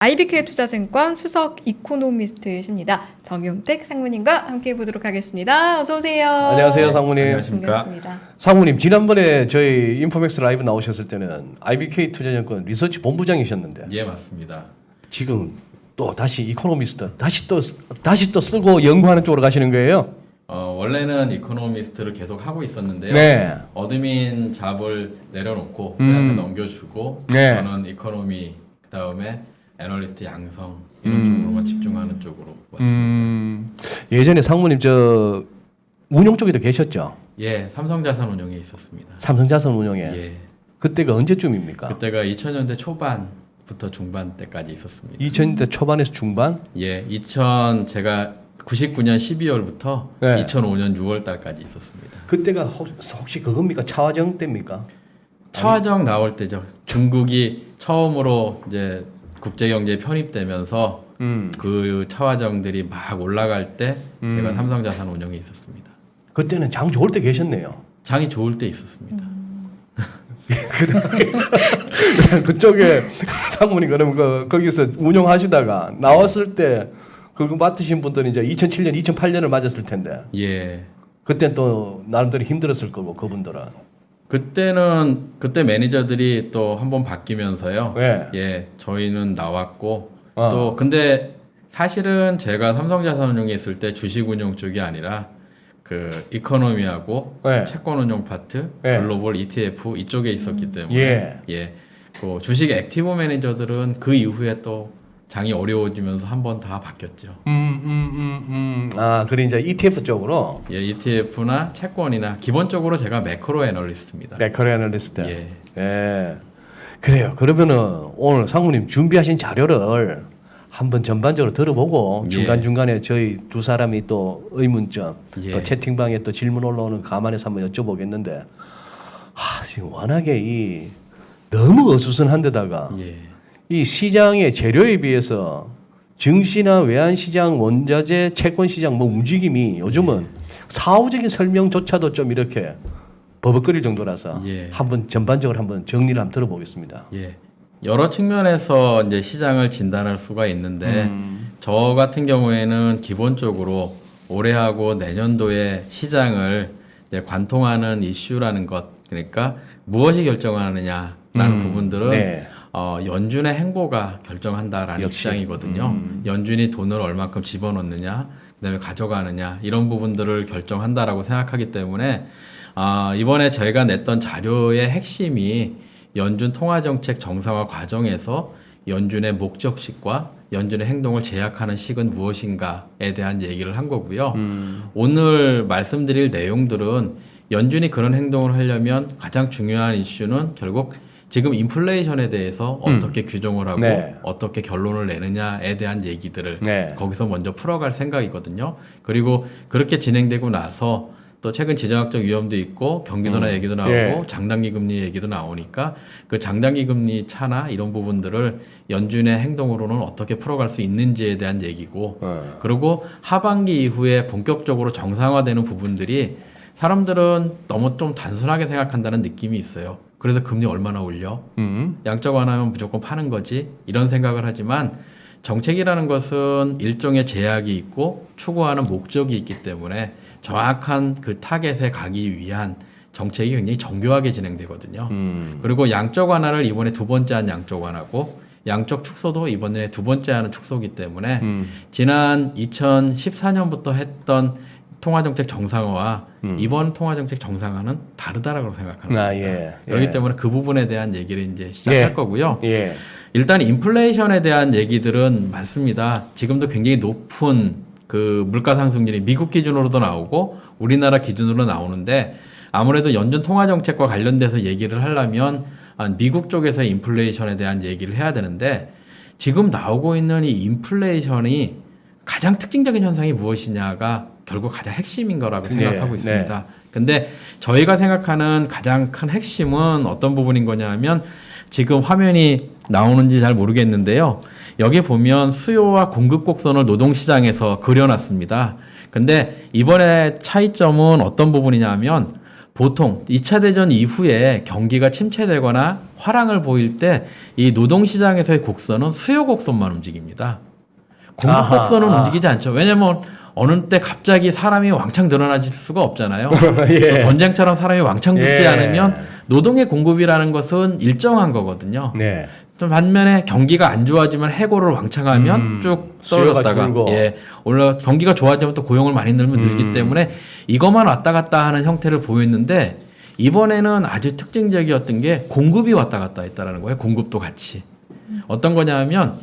IBK 투자증권 수석 이코노미스트십니다. 정윤택 상무님과 함께 보도록 하겠습니다. 어서 오세요. 안녕하세요, 상무님. 안녕하십니까. 반갑습니다. 상무님, 지난번에 저희 인포맥스 라이브 나오셨을 때는 IBK 투자증권 리서치 본부장이셨는데 예, 맞습니다. 지금 또 다시 이코노미스트 다시 또 쓰고 연구하는 쪽으로 가시는 거예요? 원래는 이코노미스트를 계속 하고 있었는데요. 네. 어드민 잡을 내려놓고 회사한테 넘겨주고 네. 저는 이코노미 그다음에 애널리스트 양성 이런 쪽으로만 집중하는 쪽으로 왔습니다. 예전에 상무님 저 운영 쪽에도 계셨죠? 예, 삼성자산운용에 있었습니다. 삼성자산 운용에. 예, 그때가 언제쯤입니까? 그때가 2000년대 초반부터 중반 때까지 있었습니다. 2000년대 초반에서 중반? 예, 제가 99년 12월부터 네. 2005년 6월 달까지 있었습니다. 그때가 혹시 그겁니까? 차화정 때입니까? 차화정 나올 때죠. 중국이 처음으로 이제 국제경제에 편입되면서 그 차화정들이 막 올라갈 때 제가 삼성자산운용에 있었습니다. 그때는 장 좋을 때 계셨네요. 장이 좋을 때 있었습니다. 그쪽에 상무님 그러면 거기서 운영하시다가 나왔을 때 그거 맡으신 분들은 이제 2007년, 2008년을 맞았을 텐데 예. 그때 또 나름대로 힘들었을 거고 그분들은. 그때 매니저들이 또 한 번 바뀌면서요. 네. 예, 저희는 나왔고 어. 또 근데 사실은 제가 삼성자산운용에 있을 때 주식운용 쪽이 아니라 그 이코노미하고 네. 채권운용 파트, 네. 글로벌 ETF 이쪽에 있었기 때문에 예. 그 주식 액티브 매니저들은 그 이후에 또 장이 어려워지면서 한 번 다 바뀌었죠. 아, 그래 이제 ETF 쪽으로. 예, ETF나 채권이나 기본적으로 제가 매크로 애널리스트입니다. 매크로 애널리스트. 예. 예. 그래요. 그러면은 오늘 상무님 준비하신 자료를 한번 전반적으로 들어보고 예. 중간중간에 저희 두 사람이 또 의문점 예. 또 채팅방에 또 질문 올라오는 감안해서 한번 여쭤보겠는데 지금 워낙에 너무 어수선한 데다가 예. 이 시장의 재료에 비해서 증시나 외환시장, 원자재, 채권시장 뭐 움직임이 요즘은 사후적인 설명조차도 좀 이렇게 버벅거릴 정도라서 예. 한번 전반적으로 한번 정리를 한번 들어보겠습니다. 예. 여러 측면에서 이제 시장을 진단할 수가 있는데 저 같은 경우에는 기본적으로 올해하고 내년도에 시장을 이제 관통하는 이슈라는 것, 그러니까 무엇이 결정하느냐라는 부분들은 네. 연준의 행보가 결정한다라는 역시. 입장이거든요. 연준이 돈을 얼마큼 집어넣느냐, 그다음에 가져가느냐 이런 부분들을 결정한다라고 생각하기 때문에 이번에 저희가 냈던 자료의 핵심이 연준 통화정책 정상화 과정에서 연준의 목적식과 연준의 행동을 제약하는 식은 무엇인가에 대한 얘기를 한 거고요. 오늘 말씀드릴 내용들은 연준이 그런 행동을 하려면 가장 중요한 이슈는 결국 지금 인플레이션에 대해서 어떻게 규정을 하고 네. 어떻게 결론을 내느냐에 대한 얘기들을 네. 거기서 먼저 풀어갈 생각이거든요. 그리고 그렇게 진행되고 나서 또 최근 지정학적 위험도 있고 경기도나 얘기도 나오고 예. 장단기 금리 얘기도 나오니까 그 장단기 금리 차나 이런 부분들을 연준의 행동으로는 어떻게 풀어갈 수 있는지에 대한 얘기고 그리고 하반기 이후에 본격적으로 정상화되는 부분들이 사람들은 너무 좀 단순하게 생각한다는 느낌이 있어요. 그래서 금리 얼마나 올려? 양적 완화하면 무조건 파는 거지? 이런 생각을 하지만 정책이라는 것은 일종의 제약이 있고 추구하는 목적이 있기 때문에 정확한 그 타겟에 가기 위한 정책이 굉장히 정교하게 진행되거든요. 그리고 양적 완화를 이번에 두 번째 한 양적 완화고 양적 축소도 이번에 두 번째 하는 축소이기 때문에 지난 2014년부터 했던 통화정책 정상화와 이번 통화정책 정상화는 다르다라고 생각합니다. 예. 그렇기 때문에 그 부분에 대한 얘기를 이제 시작할 예. 거고요. 예. 일단 인플레이션에 대한 얘기들은 많습니다. 지금도 굉장히 높은 그 물가 상승률이 미국 기준으로도 나오고 우리나라 기준으로 나오는데 아무래도 연준 통화정책과 관련돼서 얘기를 하려면 미국 쪽에서 인플레이션에 대한 얘기를 해야 되는데 지금 나오고 있는 이 인플레이션이 가장 특징적인 현상이 무엇이냐가 결국 가장 핵심인 거라고 생각하고 있습니다. 근데 저희가 생각하는 가장 큰 핵심은 어떤 부분인 거냐면 지금 화면이 나오는지 잘 모르겠는데요. 여기 보면 수요와 공급 곡선을 노동시장에서 그려놨습니다. 근데 이번에 차이점은 어떤 부분이냐면 보통 2차 대전 이후에 경기가 침체되거나 화랑을 보일 때 이 노동시장에서의 곡선은 수요 곡선만 움직입니다. 공급 아하, 곡선은 움직이지 않죠. 왜냐면 어느 때 갑자기 사람이 왕창 늘어나질 수가 없잖아요. 예. 또 전쟁처럼 사람이 왕창 붙지 예. 않으면 노동의 공급이라는 것은 일정한 거거든요. 네. 좀 반면에 경기가 안 좋아지면 해고를 왕창 하면 쭉 수요가 떨어졌다가 줄고. 올라 경기가 좋아지면 또 고용을 많이 늘면 늘기 때문에 이것만 왔다 갔다 하는 형태를 보였는데 이번에는 아주 특징적이었던 게 공급이 왔다 갔다 했다라는 거예요. 공급도 같이. 어떤 거냐면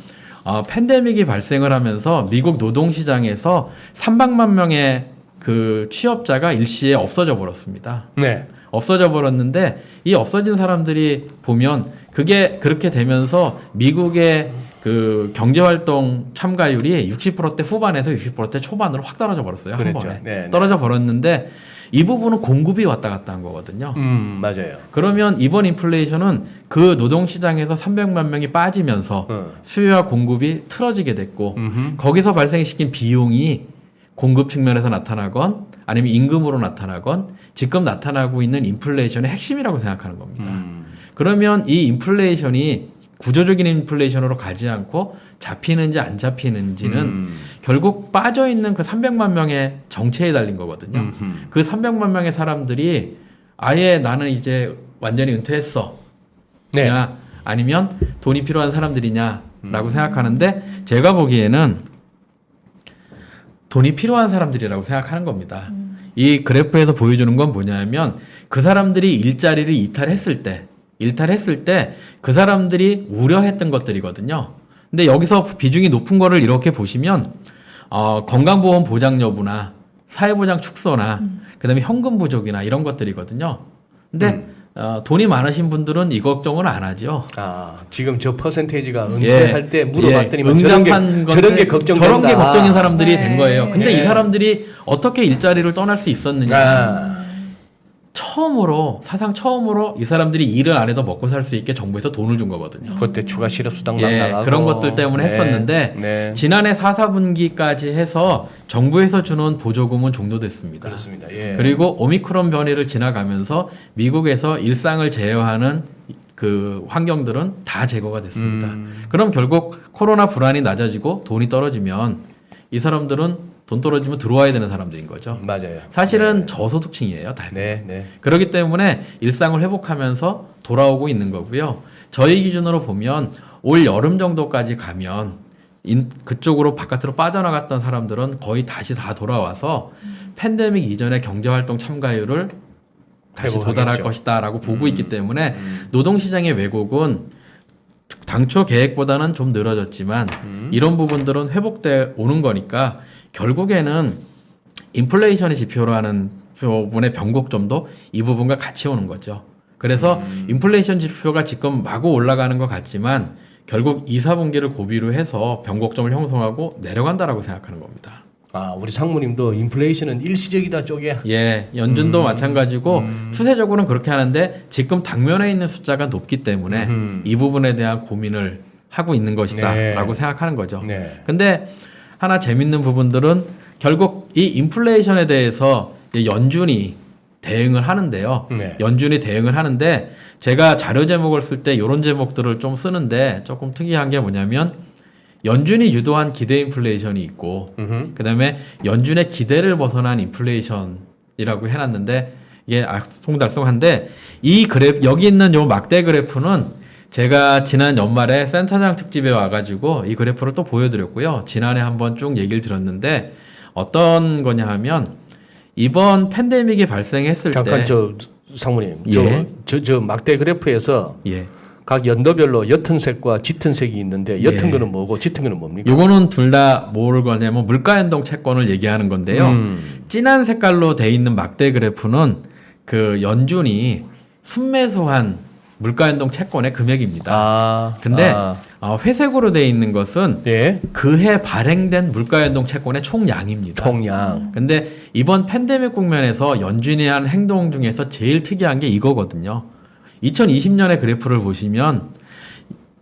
팬데믹이 발생을 하면서 미국 노동시장에서 300만 명의 그 취업자가 일시에 없어져 버렸습니다. 네. 없어져 버렸는데 이 없어진 사람들이 보면 그게 그렇게 되면서 미국의 그 경제활동 참가율이 60%대 후반에서 60%대 초반으로 확 떨어져 버렸어요. 한 그랬죠. 번에. 네, 네. 떨어져 버렸는데 이 부분은 공급이 왔다 갔다 한 거거든요. 맞아요. 그러면 이번 인플레이션은 그 노동시장에서 300만 명이 빠지면서 수요와 공급이 틀어지게 됐고 거기서 발생시킨 비용이 공급 측면에서 나타나건 아니면 임금으로 나타나건 지금 나타나고 있는 인플레이션의 핵심이라고 생각하는 겁니다. 그러면 이 인플레이션이 구조적인 인플레이션으로 가지 않고 잡히는지 안 잡히는지는 결국 빠져있는 그 300만 명의 정체에 달린 거거든요. 그 300만 명의 사람들이 아예 나는 이제 완전히 은퇴했어. 네. 냐 아니면 돈이 필요한 사람들이냐라고 생각하는데 제가 보기에는 돈이 필요한 사람들이라고 생각하는 겁니다. 이 그래프에서 보여주는 건 뭐냐면 그 사람들이 일자리를 이탈했을 때 그 사람들이 우려했던 것들이거든요. 근데 여기서 비중이 높은 거를 이렇게 보시면 건강보험 보장 여부나 사회보장 축소나 그다음에 현금 부족이나 이런 것들이거든요. 근데 돈이 많으신 분들은 이 걱정을 안 하죠. 지금 저 퍼센테이지가 은퇴할 때 물어봤더니 응답한 저런 게 걱정된다. 저런 게 걱정인 사람들이 네. 된 거예요. 근데 네. 이 사람들이 어떻게 일자리를 떠날 수 있었느냐. 사상 처음으로 이 사람들이 일을 안 해도 먹고 살 수 있게 정부에서 돈을 준 거거든요. 그때 추가 실업수당 예, 나가고 그런 것들 때문에 했었는데 네. 지난해 4, 4분기까지 해서 정부에서 주는 보조금은 종료됐습니다. 그렇습니다. 예. 그리고 오미크론 변이를 지나가면서 미국에서 일상을 제어하는 그 환경들은 다 제거가 됐습니다. 그럼 결국 코로나 불안이 낮아지고 돈이 떨어지면 이 사람들은 돈 떨어지면 들어와야 되는 사람들인 거죠. 맞아요. 사실은 네. 저소득층이에요. 다. 네, 네. 그렇기 때문에 일상을 회복하면서 돌아오고 있는 거고요. 저희 기준으로 보면 올 여름 정도까지 가면 그쪽으로 바깥으로 빠져나갔던 사람들은 거의 다시 다 돌아와서 팬데믹 이전의 경제활동 참가율을 다시 회복하겠죠. 도달할 것이다라고 보고 있기 때문에 노동시장의 왜곡은 당초 계획보다는 좀 늘어졌지만 이런 부분들은 회복돼 오는 거니까 결국에는 인플레이션의 지표로 하는 부분의 변곡점도 이 부분과 같이 오는 거죠. 그래서 인플레이션 지표가 지금 마구 올라가는 것 같지만 결국 2, 4분기를 고비로 해서 변곡점을 형성하고 내려간다라고 생각하는 겁니다. 우리 상무님도 인플레이션은 일시적이다 쪽에. 예, 연준도 마찬가지고 추세적으로는 그렇게 하는데 지금 당면에 있는 숫자가 높기 때문에 이 부분에 대한 고민을 하고 있는 것이다라고 생각하는 거죠. 네. 근데 하나 재밌는 부분들은 결국 이 인플레이션에 대해서 연준이 대응을 하는데요. 네. 연준이 대응을 하는데 제가 자료 제목을 쓸 때 이런 제목들을 좀 쓰는데 조금 특이한 게 뭐냐면 연준이 유도한 기대 인플레이션이 있고 그다음에 연준의 기대를 벗어난 인플레이션이라고 해놨는데 이게 알쏭달쏭한데 이 그래프 여기 있는 요 막대 그래프는 제가 지난 연말에 센터장 특집에 와가지고 이 그래프를 또 보여드렸고요. 지난해 한번 쭉 얘기를 드렸는데 어떤 거냐 하면 이번 팬데믹이 발생했을 잠깐 때 저 상무님, 예. 저 막대 그래프에서 예. 각 연도별로 옅은 색과 짙은 색이 있는데 옅은 예. 거는 뭐고 짙은 거는 뭡니까? 요거는 둘 다 뭘 거냐면 물가연동 채권을 얘기하는 건데요. 진한 색깔로 돼 있는 막대 그래프는 그 연준이 순매수한 물가연동 채권의 금액입니다. 근데 회색으로 돼 있는 것은 예. 그해 발행된 물가연동 채권의 총량입니다. 총량. 근데 이번 팬데믹 국면에서 연준이 한 행동 중에서 제일 특이한 게 이거거든요. 2020년의 그래프를 보시면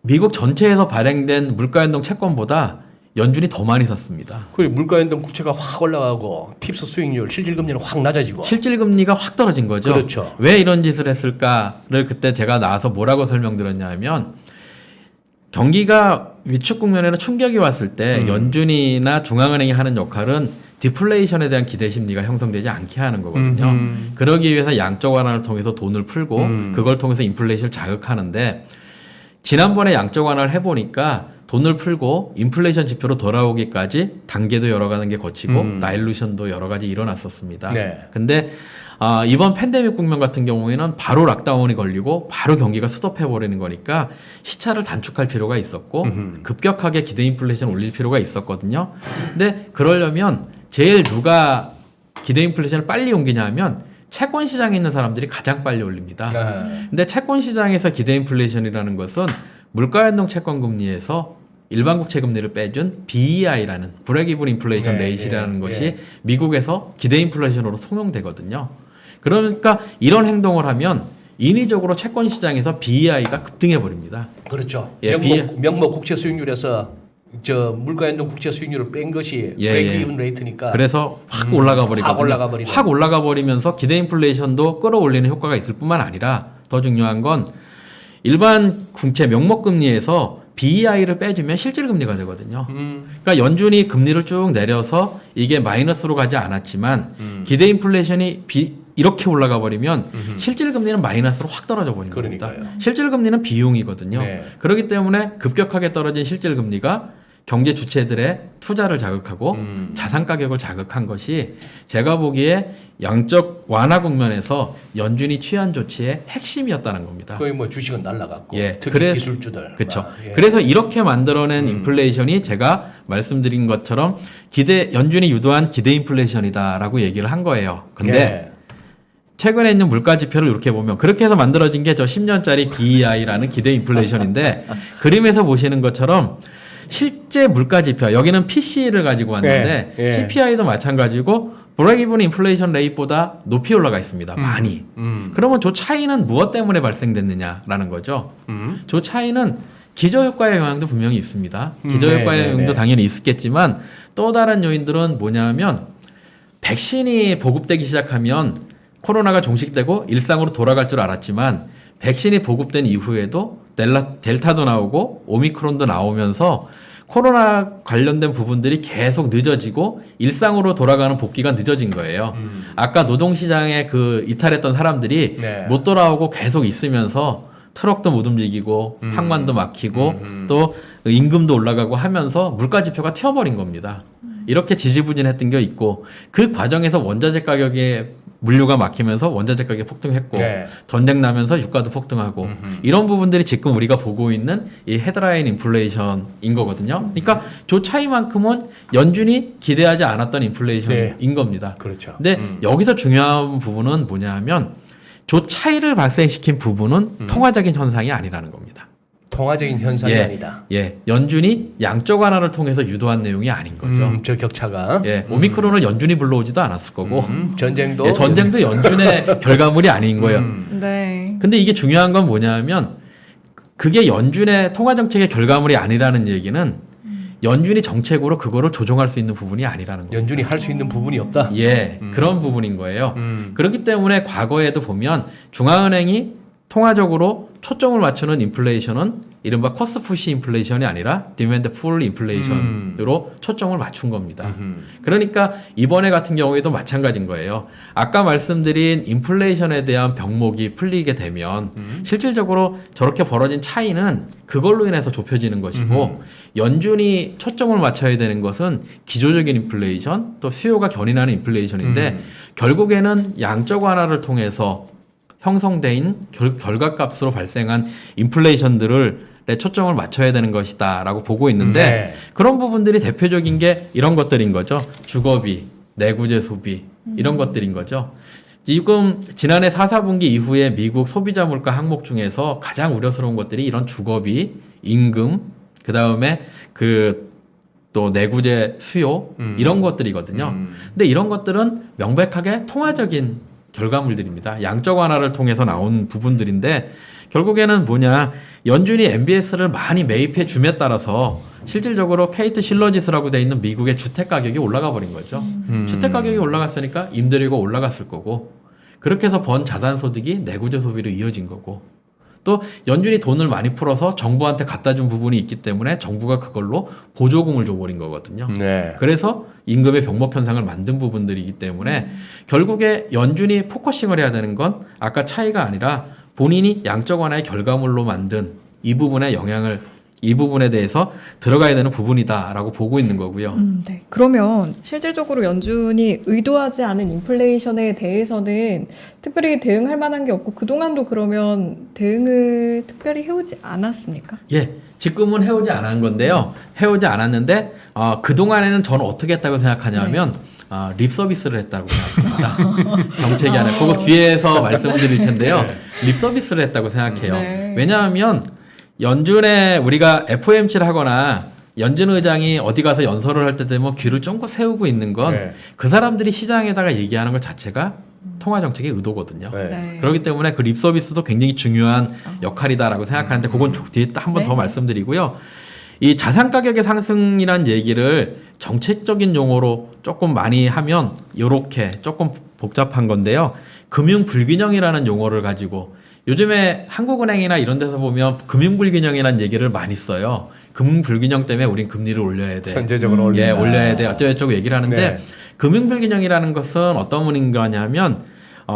미국 전체에서 발행된 물가연동 채권보다 연준이 더 많이 샀습니다. 그리고 물가연동 국채가 확 올라가고 팁스 수익률, 실질금리는 확 낮아지고. 실질 금리가 확 떨어진 거죠. 그렇죠. 왜 이런 짓을 했을까를 그때 제가 나와서 뭐라고 설명드렸냐 하면 경기가 위축 국면에는 충격이 왔을 때 연준이나 중앙은행이 하는 역할은 디플레이션에 대한 기대 심리가 형성되지 않게 하는 거거든요. 그러기 위해서 양적 완화를 통해서 돈을 풀고 그걸 통해서 인플레이션을 자극하는데 지난번에 양적 완화를 해보니까 돈을 풀고 인플레이션 지표로 돌아오기까지 단계도 여러 가지 거치고 나일루션도 여러 가지 일어났었습니다. 네. 근데 이번 팬데믹 국면 같은 경우에는 바로 락다운이 걸리고 바로 경기가 스톱해버리는 거니까 시차를 단축할 필요가 있었고 급격하게 기대 인플레이션 올릴 필요가 있었거든요. 근데 그러려면 제일 누가 기대 인플레이션을 빨리 옮기냐 하면 채권 시장에 있는 사람들이 가장 빨리 올립니다. 네. 근데 채권 시장에서 기대 인플레이션이라는 것은 물가연동 채권 금리에서 일반 국채 금리를 빼준 BEI라는 브레이크 이븐 인플레이션 레이트라는 것이 미국에서 기대 인플레이션으로 통용되거든요. 그러니까 이런 행동을 하면 인위적으로 채권 시장에서 BEI가 급등해 버립니다. 그렇죠. 예, 명목 국채 수익률에서 저 물가연동 국채 수익률을 뺀 것이 브레이크 이븐 레이트니까. 그래서 확 올라가 버리거든요. 확 올라가 버리면서 기대 인플레이션도 끌어올리는 효과가 있을 뿐만 아니라 더 중요한 건 일반 국채 명목 금리에서 BEI를 빼주면 실질 금리가 되거든요. 그러니까 연준이 금리를 쭉 내려서 이게 마이너스로 가지 않았지만 기대 인플레이션이 이렇게 올라가 버리면 실질 금리는 마이너스로 확 떨어져 버린 겁니다. 실질 금리는 비용이거든요. 네. 그렇기 때문에 급격하게 떨어진 실질 금리가 경제 주체들의 투자를 자극하고 자산 가격을 자극한 것이 제가 보기에 양적 완화 국면에서 연준이 취한 조치의 핵심이었다는 겁니다. 거의 뭐 주식은 날라갔고 예, 특히 기술주들. 그렇죠. 예. 그래서 이렇게 만들어낸 인플레이션이 제가 말씀드린 것처럼 연준이 유도한 기대 인플레이션이다라고 얘기를 한 거예요. 근데 예. 최근에 있는 물가 지표를 이렇게 보면 그렇게 해서 만들어진 게 저 10년짜리 BEI라는 기대 인플레이션인데 그림에서 보시는 것처럼 실제 물가 지표 여기는 PC를 가지고 왔는데 CPI도 마찬가지고 브레이크 이븐 인플레이션 레이트보다 높이 올라가 있습니다. 많이. 그러면 저 차이는 무엇 때문에 발생됐느냐라는 거죠. 저 차이는 기저효과의 영향도 분명히 있습니다. 기저효과의 영향도 당연히 있었겠지만 또 다른 요인들은 뭐냐면 백신이 보급되기 시작하면 코로나가 종식되고 일상으로 돌아갈 줄 알았지만 백신이 보급된 이후에도 델타도 나오고 오미크론도 나오면서 코로나 관련된 부분들이 계속 늦어지고 일상으로 돌아가는 복귀가 늦어진 거예요. 아까 노동시장에 이탈했던 사람들이 못 돌아오고 계속 있으면서 트럭도 못 움직이고 항만도 막히고 또 임금도 올라가고 하면서 물가 지표가 튀어버린 겁니다. 이렇게 지지부진했던 게 있고 그 과정에서 원자재 가격에 물류가 막히면서 원자재 가격이 폭등했고 전쟁 나면서 유가도 폭등하고 이런 부분들이 지금 우리가 보고 있는 이 헤드라인 인플레이션인 거거든요. 그러니까 저 차이만큼은 연준이 기대하지 않았던 인플레이션인 겁니다. 그렇죠. 근데 여기서 중요한 부분은 뭐냐 하면 저 차이를 발생시킨 부분은 통화적인 현상이 아니라는 겁니다. 통화적인 현상이 아니다. 예, 연준이 양적 완화를 통해서 유도한 내용이 아닌 거죠. 저 격차가. 예, 오미크론을 연준이 불러오지도 않았을 거고 전쟁도. 예, 전쟁도 연준의 결과물이 아닌 거예요. 네. 근데 이게 중요한 건 뭐냐면 그게 연준의 통화 정책의 결과물이 아니라는 얘기는 연준이 정책으로 그거를 조정할 수 있는 부분이 아니라는 거예요. 연준이 할 수 있는 부분이 없다. 예, 그런 부분인 거예요. 그렇기 때문에 과거에도 보면 중앙은행이 통화적으로 초점을 맞추는 인플레이션은 이른바 코스트 푸시 인플레이션이 아니라 디맨드 풀 인플레이션으로 초점을 맞춘 겁니다. 그러니까 이번에 같은 경우에도 마찬가지인 거예요. 아까 말씀드린 인플레이션에 대한 병목이 풀리게 되면 실질적으로 저렇게 벌어진 차이는 그걸로 인해서 좁혀지는 것이고 연준이 초점을 맞춰야 되는 것은 기조적인 인플레이션 또 수요가 견인하는 인플레이션인데 결국에는 양적 완화를 통해서 형성된 결과값으로 발생한 인플레이션들을 초점을 맞춰야 되는 것이다라고 보고 있는데 그런 부분들이 대표적인 게 이런 것들인 거죠. 주거비, 내구재 소비 이런 것들인 거죠. 지금 지난해 4, 4분기 이후에 미국 소비자 물가 항목 중에서 가장 우려스러운 것들이 이런 주거비, 임금, 그 다음에 또 내구재 수요 이런 것들이거든요. 근데 이런 것들은 명백하게 통화적인 결과물들입니다. 양적 완화를 통해서 나온 부분들인데 결국에는 뭐냐 연준이 MBS를 많이 매입해 줌에 따라서 실질적으로 케이트 실러지스라고 돼 있는 미국의 주택 가격이 올라가 버린 거죠. 주택 가격이 올라갔으니까 임대료가 올라갔을 거고 그렇게 해서 번 자산 소득이 내구재 소비로 이어진 거고 또 연준이 돈을 많이 풀어서 정부한테 갖다 준 부분이 있기 때문에 정부가 그걸로 보조금을 줘버린 거거든요. 네. 그래서 임금의 병목 현상을 만든 부분들이기 때문에 결국에 연준이 포커싱을 해야 되는 건 아까 차이가 아니라 본인이 양적 완화의 결과물로 만든 이 부분의 영향을 이 부분에 대해서 들어가야 되는 부분이다라고 보고 있는 거고요. 네. 그러면 실질적으로 연준이 의도하지 않은 인플레이션에 대해서는 특별히 대응할 만한 게 없고 그동안도 그러면 대응을 특별히 해오지 않았습니까? 예, 지금은 해오지 않은 건데요. 해오지 않았는데 그동안에는 저는 어떻게 했다고 생각하냐면 립 서비스를 했다고 생각합니다. 정책이 아니라 그거 뒤에서 말씀을 드릴 텐데요. 립 서비스를 했다고 생각해요. 네. 왜냐하면 연준에 우리가 FOMC를 하거나 연준 의장이 어디 가서 연설을 할 때 되면 귀를 쫑긋 세우고 있는 건 그 사람들이 시장에다가 얘기하는 것 자체가 통화 정책의 의도거든요. 네. 그렇기 때문에 그 립 서비스도 굉장히 중요한 역할이다라고 생각하는데 그건 뒤에 한 번 더 네. 말씀드리고요. 이 자산 가격의 상승이란 얘기를 정책적인 용어로 조금 많이 하면 이렇게 조금 복잡한 건데요. 금융 불균형이라는 용어를 가지고 요즘에 한국은행이나 이런 데서 보면 금융 불균형이라는 얘기를 많이 써요. 금융 불균형 때문에 우린 금리를 올려야 돼. 선제적으로 올린다. 예, 올려야 돼. 어쩌고저쩌고 얘기를 하는데 네. 금융 불균형이라는 것은 어떤 의미냐면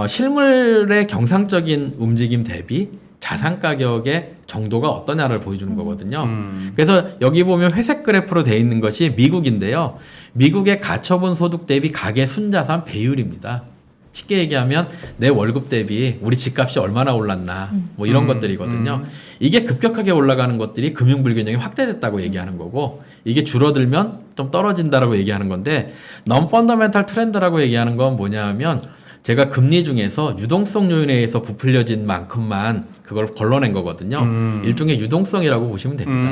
실물의 경상적인 움직임 대비 자산 가격의 정도가 어떠냐를 보여주는 거거든요. 그래서 여기 보면 회색 그래프로 되어 있는 것이 미국인데요. 미국의 가처분 소득 대비 가계 순자산 배율입니다. 쉽게 얘기하면 내 월급 대비 우리 집값이 얼마나 올랐나 뭐 이런 것들이거든요. 이게 급격하게 올라가는 것들이 금융 불균형이 확대됐다고 얘기하는 거고 이게 줄어들면 좀 떨어진다라고 얘기하는 건데 non fundamental 트렌드라고 얘기하는 건 뭐냐 하면 제가 금리 중에서 유동성 요인에 의해서 부풀려진 만큼만 그걸 걸러낸 거거든요. 일종의 유동성이라고 보시면 됩니다.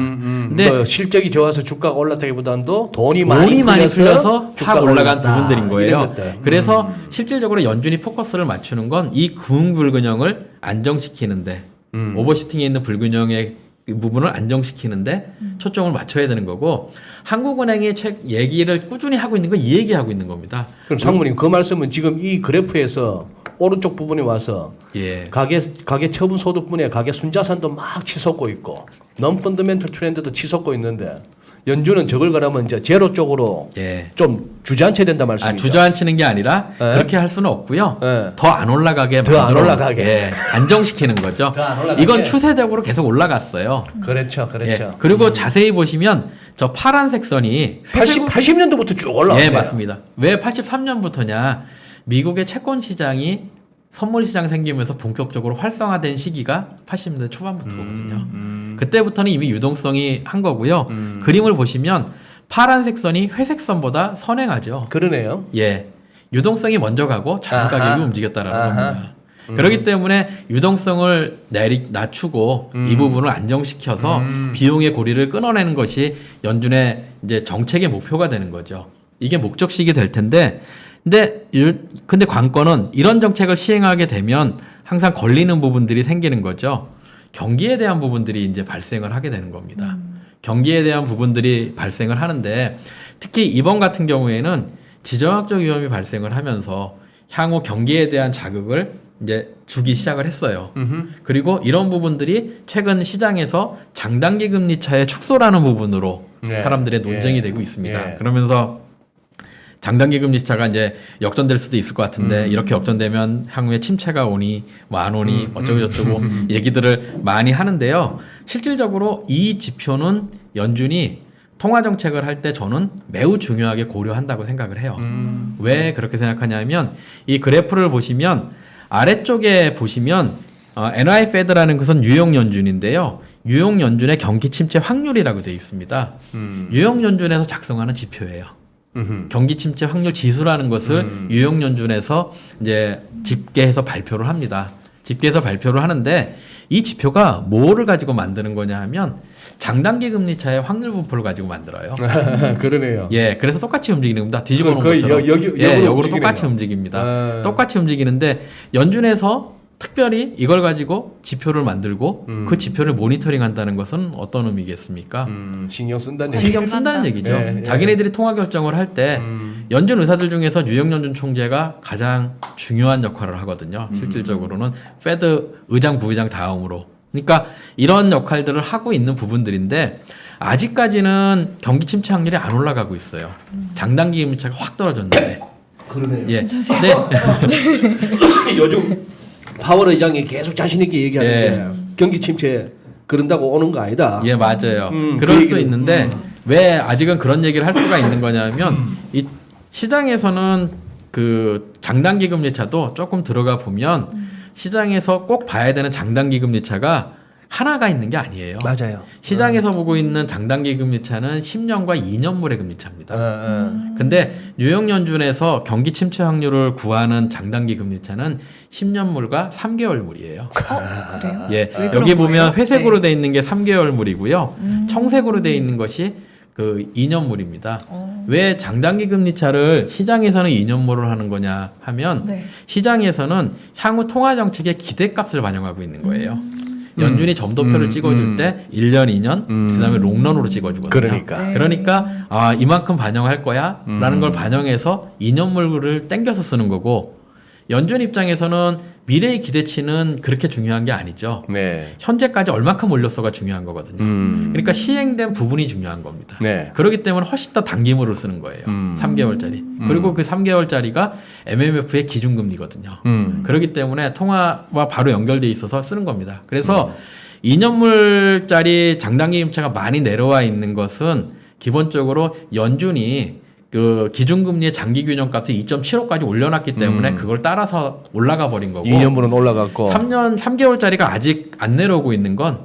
근데 뭐 실적이 좋아서 주가가 올랐다기보다도 돈이 많이 많이 풀려서 확 주가가 올라간 올랐다. 부분들인 거예요. 이런 것들. 그래서 실질적으로 연준이 포커스를 맞추는 건 이 금융 불균형을 안정시키는데 오버시팅에 있는 불균형의 부분을 안정시키는데 초점을 맞춰야 되는 거고 한국은행이 얘기를 꾸준히 하고 있는 건 이 얘기하고 있는 겁니다. 그럼 상무님 그 말씀은 지금 이 그래프에서 오른쪽 부분에 와서 예. 가계 처분 소득분에 가계 순자산도 막 치솟고 있고 non fundamental 트렌드도 치솟고 있는데 연준은 저걸 그러면 이제 제로 쪽으로 예. 좀 주저앉혀야 된다 말씀이죠. 주저앉히는 게 아니라 예. 그렇게 할 수는 없고요. 예. 더 안 올라가게 더 안 만들어 올라가게. 예, 안정시키는 거죠. 더안 올라가게. 이건 추세적으로 계속 올라갔어요. 그렇죠, 그렇죠. 예. 그리고 자세히 보시면 저 파란색 선이 80년도부터 쭉 올라왔네요. 예, 맞습니다. 왜 83년부터냐? 미국의 채권 시장이 선물 시장 생기면서 본격적으로 활성화된 시기가 80년대 초반부터거든요. 그때부터는 이미 유동성이 한 거고요. 그림을 보시면 파란색 선이 회색 선보다 선행하죠. 그러네요. 예. 유동성이 먼저 가고 자산 가격이 아하. 움직였다라는 아하. 겁니다. 그렇기 때문에 유동성을 낮추고 이 부분을 안정시켜서 비용의 고리를 끊어내는 것이 연준의 이제 정책의 목표가 되는 거죠. 이게 목적식이 될 텐데, 근데 관건은 이런 정책을 시행하게 되면 항상 걸리는 부분들이 생기는 거죠. 경기에 대한 부분들이 이제 발생을 하게 되는 겁니다. 경기에 대한 부분들이 발생을 하는데 특히 이번 같은 경우에는 지정학적 위험이 발생을 하면서 향후 경기에 대한 자극을 이제 주기 시작을 했어요. 그리고 이런 부분들이 최근 시장에서 장단기 금리 차의 축소라는 부분으로 네. 사람들의 논쟁이 예. 되고 있습니다. 예. 그러면서 장단기 금리 차가 이제 역전될 수도 있을 것 같은데 이렇게 역전되면 향후에 침체가 오니 뭐 안 오니 어쩌고저쩌고 얘기들을 많이 하는데요. 실질적으로 이 지표는 연준이 통화 정책을 할 때 저는 매우 중요하게 고려한다고 생각을 해요. 왜 그렇게 생각하냐면 이 그래프를 보시면 아래쪽에 보시면 NY Fed라는 것은 뉴욕 연준인데요. 뉴욕 연준의 경기 침체 확률이라고 되어 있습니다. 뉴욕 연준에서 작성하는 지표예요. 경기 침체 확률 지수라는 것을 뉴욕 연준에서 이제 집계해서 발표를 합니다. 집계해서 발표를 하는데 이 지표가 뭐를 가지고 만드는 거냐 하면 장단기 금리차의 확률 분포를 가지고 만들어요. 그러네요. 예, 그래서 똑같이 움직이는 겁니다. 뒤집어 놓은 거의 것처럼. 역으로 역으로 똑같이 움직입니다. 아. 똑같이 움직이는데 연준에서 특별히 이걸 가지고 지표를 만들고 그 지표를 모니터링한다는 것은 어떤 의미겠습니까? 신경 쓴다는 얘기. 신경 쓴다는 얘기죠. 예, 예. 자기네들이 통화 결정을 할 때 연준 의사들 중에서 뉴욕 연준 총재가 가장 중요한 역할을 하거든요. 실질적으로는 페드 의장 부의장 다음으로. 그러니까 이런 역할들을 하고 있는 부분들인데 아직까지는 경기 침체 확률이 안 올라가고 있어요. 장단기 금리차가 확 떨어졌는데. 그러네요. 예. 괜찮으세요? 네. 요즘 파월 의장이 계속 자신 있게 얘기하는데 경기 침체 그런다고 오는 거 아니다. 예, 맞아요. 그 그럴 수 얘기를- 있는데 왜 아직은 그런 얘기를 할 수가 있는 거냐면 이 시장에서는 그 장단기 금리차도 조금 들어가 보면 시장에서 꼭 봐야 되는 장단기 금리차가 하나가 있는 게 아니에요. 맞아요. 시장에서 보고 있는 장단기 금리차는 10년과 2년물의 금리차입니다. 어. 근데 뉴욕 연준에서 경기 침체 확률을 구하는 장단기 금리차는 10년물과 3개월물이에요. 그래요? 예, 왜 그런 여기 보면 거예요? 회색으로 네. 돼 있는 게 3개월물이고요. 청색으로 돼 있는 것이 그 2년물입니다. 왜 장단기 금리차를 시장에서는 2년물을 하는 거냐 하면 네. 시장에서는 향후 통화 정책의 기대값을 반영하고 있는 거예요. 연준이 점도표를 찍어줄 때 1년, 2년, 그다음에 롱런으로 찍어주거든요. 그러니까. 네. 그러니까 아 이만큼 반영할 거야 라는 걸 반영해서 2년물을 땡겨서 쓰는 거고 연준 입장에서는 미래의 기대치는 그렇게 중요한 게 아니죠. 네. 현재까지 얼마큼 올렸어가 중요한 거거든요. 그러니까 시행된 부분이 중요한 겁니다. 네. 그렇기 때문에 훨씬 더 단기물을 쓰는 거예요. 3개월짜리. 그리고 그 3개월짜리가 MMF의 기준금리거든요. 그렇기 때문에 통화와 바로 연결돼 있어서 쓰는 겁니다. 그래서 2년물짜리 장단기 금리차가 많이 내려와 있는 것은 기본적으로 연준이 그 기준금리의 장기 균형 값을 2.75까지 올려놨기 때문에 그걸 따라서 올라가 버린 거고 2년분은 올라갔고 3개월짜리가 아직 안 내려오고 있는 건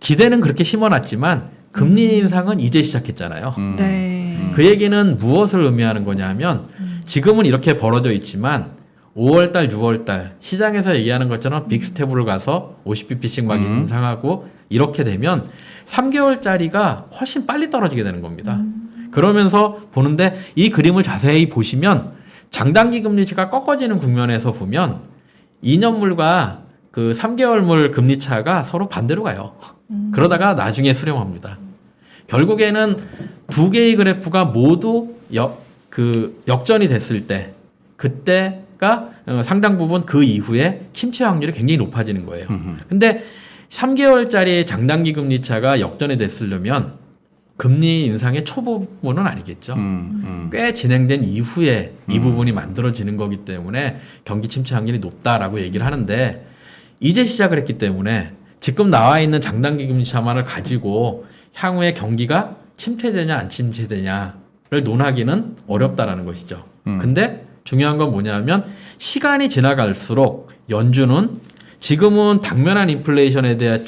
기대는 그렇게 심어놨지만 금리 인상은 이제 시작했잖아요. 네. 그 얘기는 무엇을 의미하는 거냐면 지금은 이렇게 벌어져 있지만 5월달, 6월달 시장에서 얘기하는 것처럼 빅스텝으로 가서 50bp씩 막 인상하고 이렇게 되면 3개월짜리가 훨씬 빨리 떨어지게 되는 겁니다. 그러면서 보는데 이 그림을 자세히 보시면 장단기 금리차가 꺾어지는 국면에서 보면 2년물과 그 3개월물 금리차가 서로 반대로 가요. 그러다가 나중에 수렴합니다. 결국에는 두 개의 그래프가 모두 역전이 됐을 때 그때가 상당 부분 그 이후에 침체 확률이 굉장히 높아지는 거예요. 근데 3개월짜리 장단기 금리차가 역전이 됐으려면 금리 인상의 초부분은 아니겠죠. 꽤 진행된 이후에 이 부분이 만들어지는 거기 때문에 경기 침체 확률이 높다라고 얘기를 하는데 이제 시작을 했기 때문에 지금 나와 있는 장단기 금리차만을 가지고 향후에 경기가 침체되냐 안 침체되냐를 논하기는 어렵다라는 것이죠. 근데 중요한 건 뭐냐면 시간이 지나갈수록 연준은 지금은 당면한 인플레이션에 대해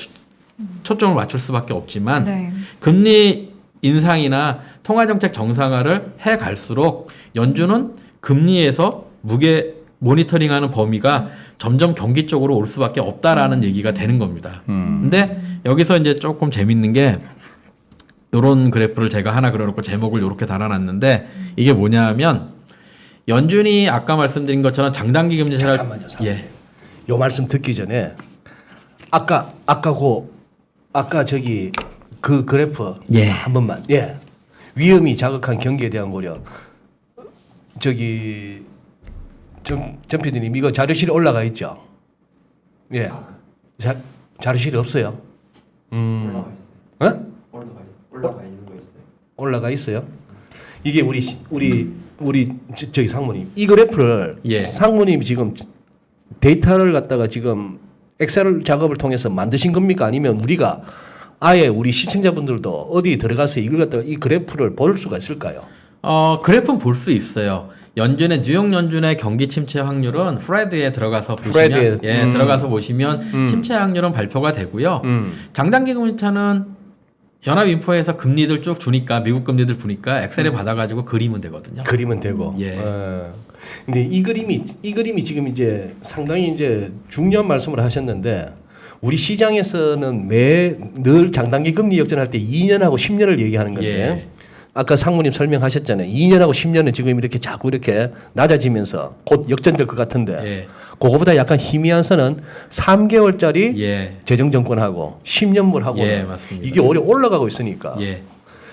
초점을 맞출 수밖에 없지만 네. 금리 인상이나 통화정책 정상화를 해 갈수록 연준은 금리에서 무게 모니터링하는 범위가 점점 경기 쪽으로 올 수밖에 없다라는 얘기가 되는 겁니다. 근데 여기서 이제 조금 재밌는 게 이런 그래프를 제가 하나 그려놓고 제목을 이렇게 달아놨는데 이게 뭐냐 하면 연준이 아까 말씀드린 것처럼 장단기 금리차를 잠깐만요. 예. 요 말씀 듣기 전에 아까 저기 그 그래프 예. 한 번만 위험이 자극한 경기에 대한 고려 저기 정 PD님 이거 자료실에 올라가 있죠? 자료실에 없어요? 올라가 있는 거 있어요. 올라가 있어요? 이게 우리 저기 상무님 이 그래프를 예. 상무님 지금 데이터를 갖다가 지금 엑셀 작업을 통해서 만드신 겁니까? 아니면 우리가 아예 우리 시청자분들도 어디 들어가서 이걸 갖다가 이 그래프를 볼 수가 있을까요? 그래프는 볼 수 있어요. 연준의 뉴욕 연준의 경기 침체 확률은 프레드에 들어가서 보시면 프레드에, 들어가서 보시면 침체 확률은 발표가 되고요. 장단기 금리차는 연합인포에서 금리들 쭉 주니까 미국 금리들 보니까 엑셀에 받아가지고 그리면 되거든요. 그리면 되고. 예. 근데 이 그림이 지금 이제 상당히 이제 중요한 말씀을 하셨는데 우리 시장에서는 늘 장단기 금리 역전할 때 2년하고 10년을 얘기하는 건데 예. 아까 상무님 설명하셨잖아요. 2년하고 10년은 지금 이렇게 자꾸 이렇게 낮아지면서 곧 역전될 것 같은데 예. 그거보다 약간 희미한 선은 3개월짜리 예. 재정정권하고 10년물하고 예, 맞습니다. 이게 오히려 올라가고 있으니까 예.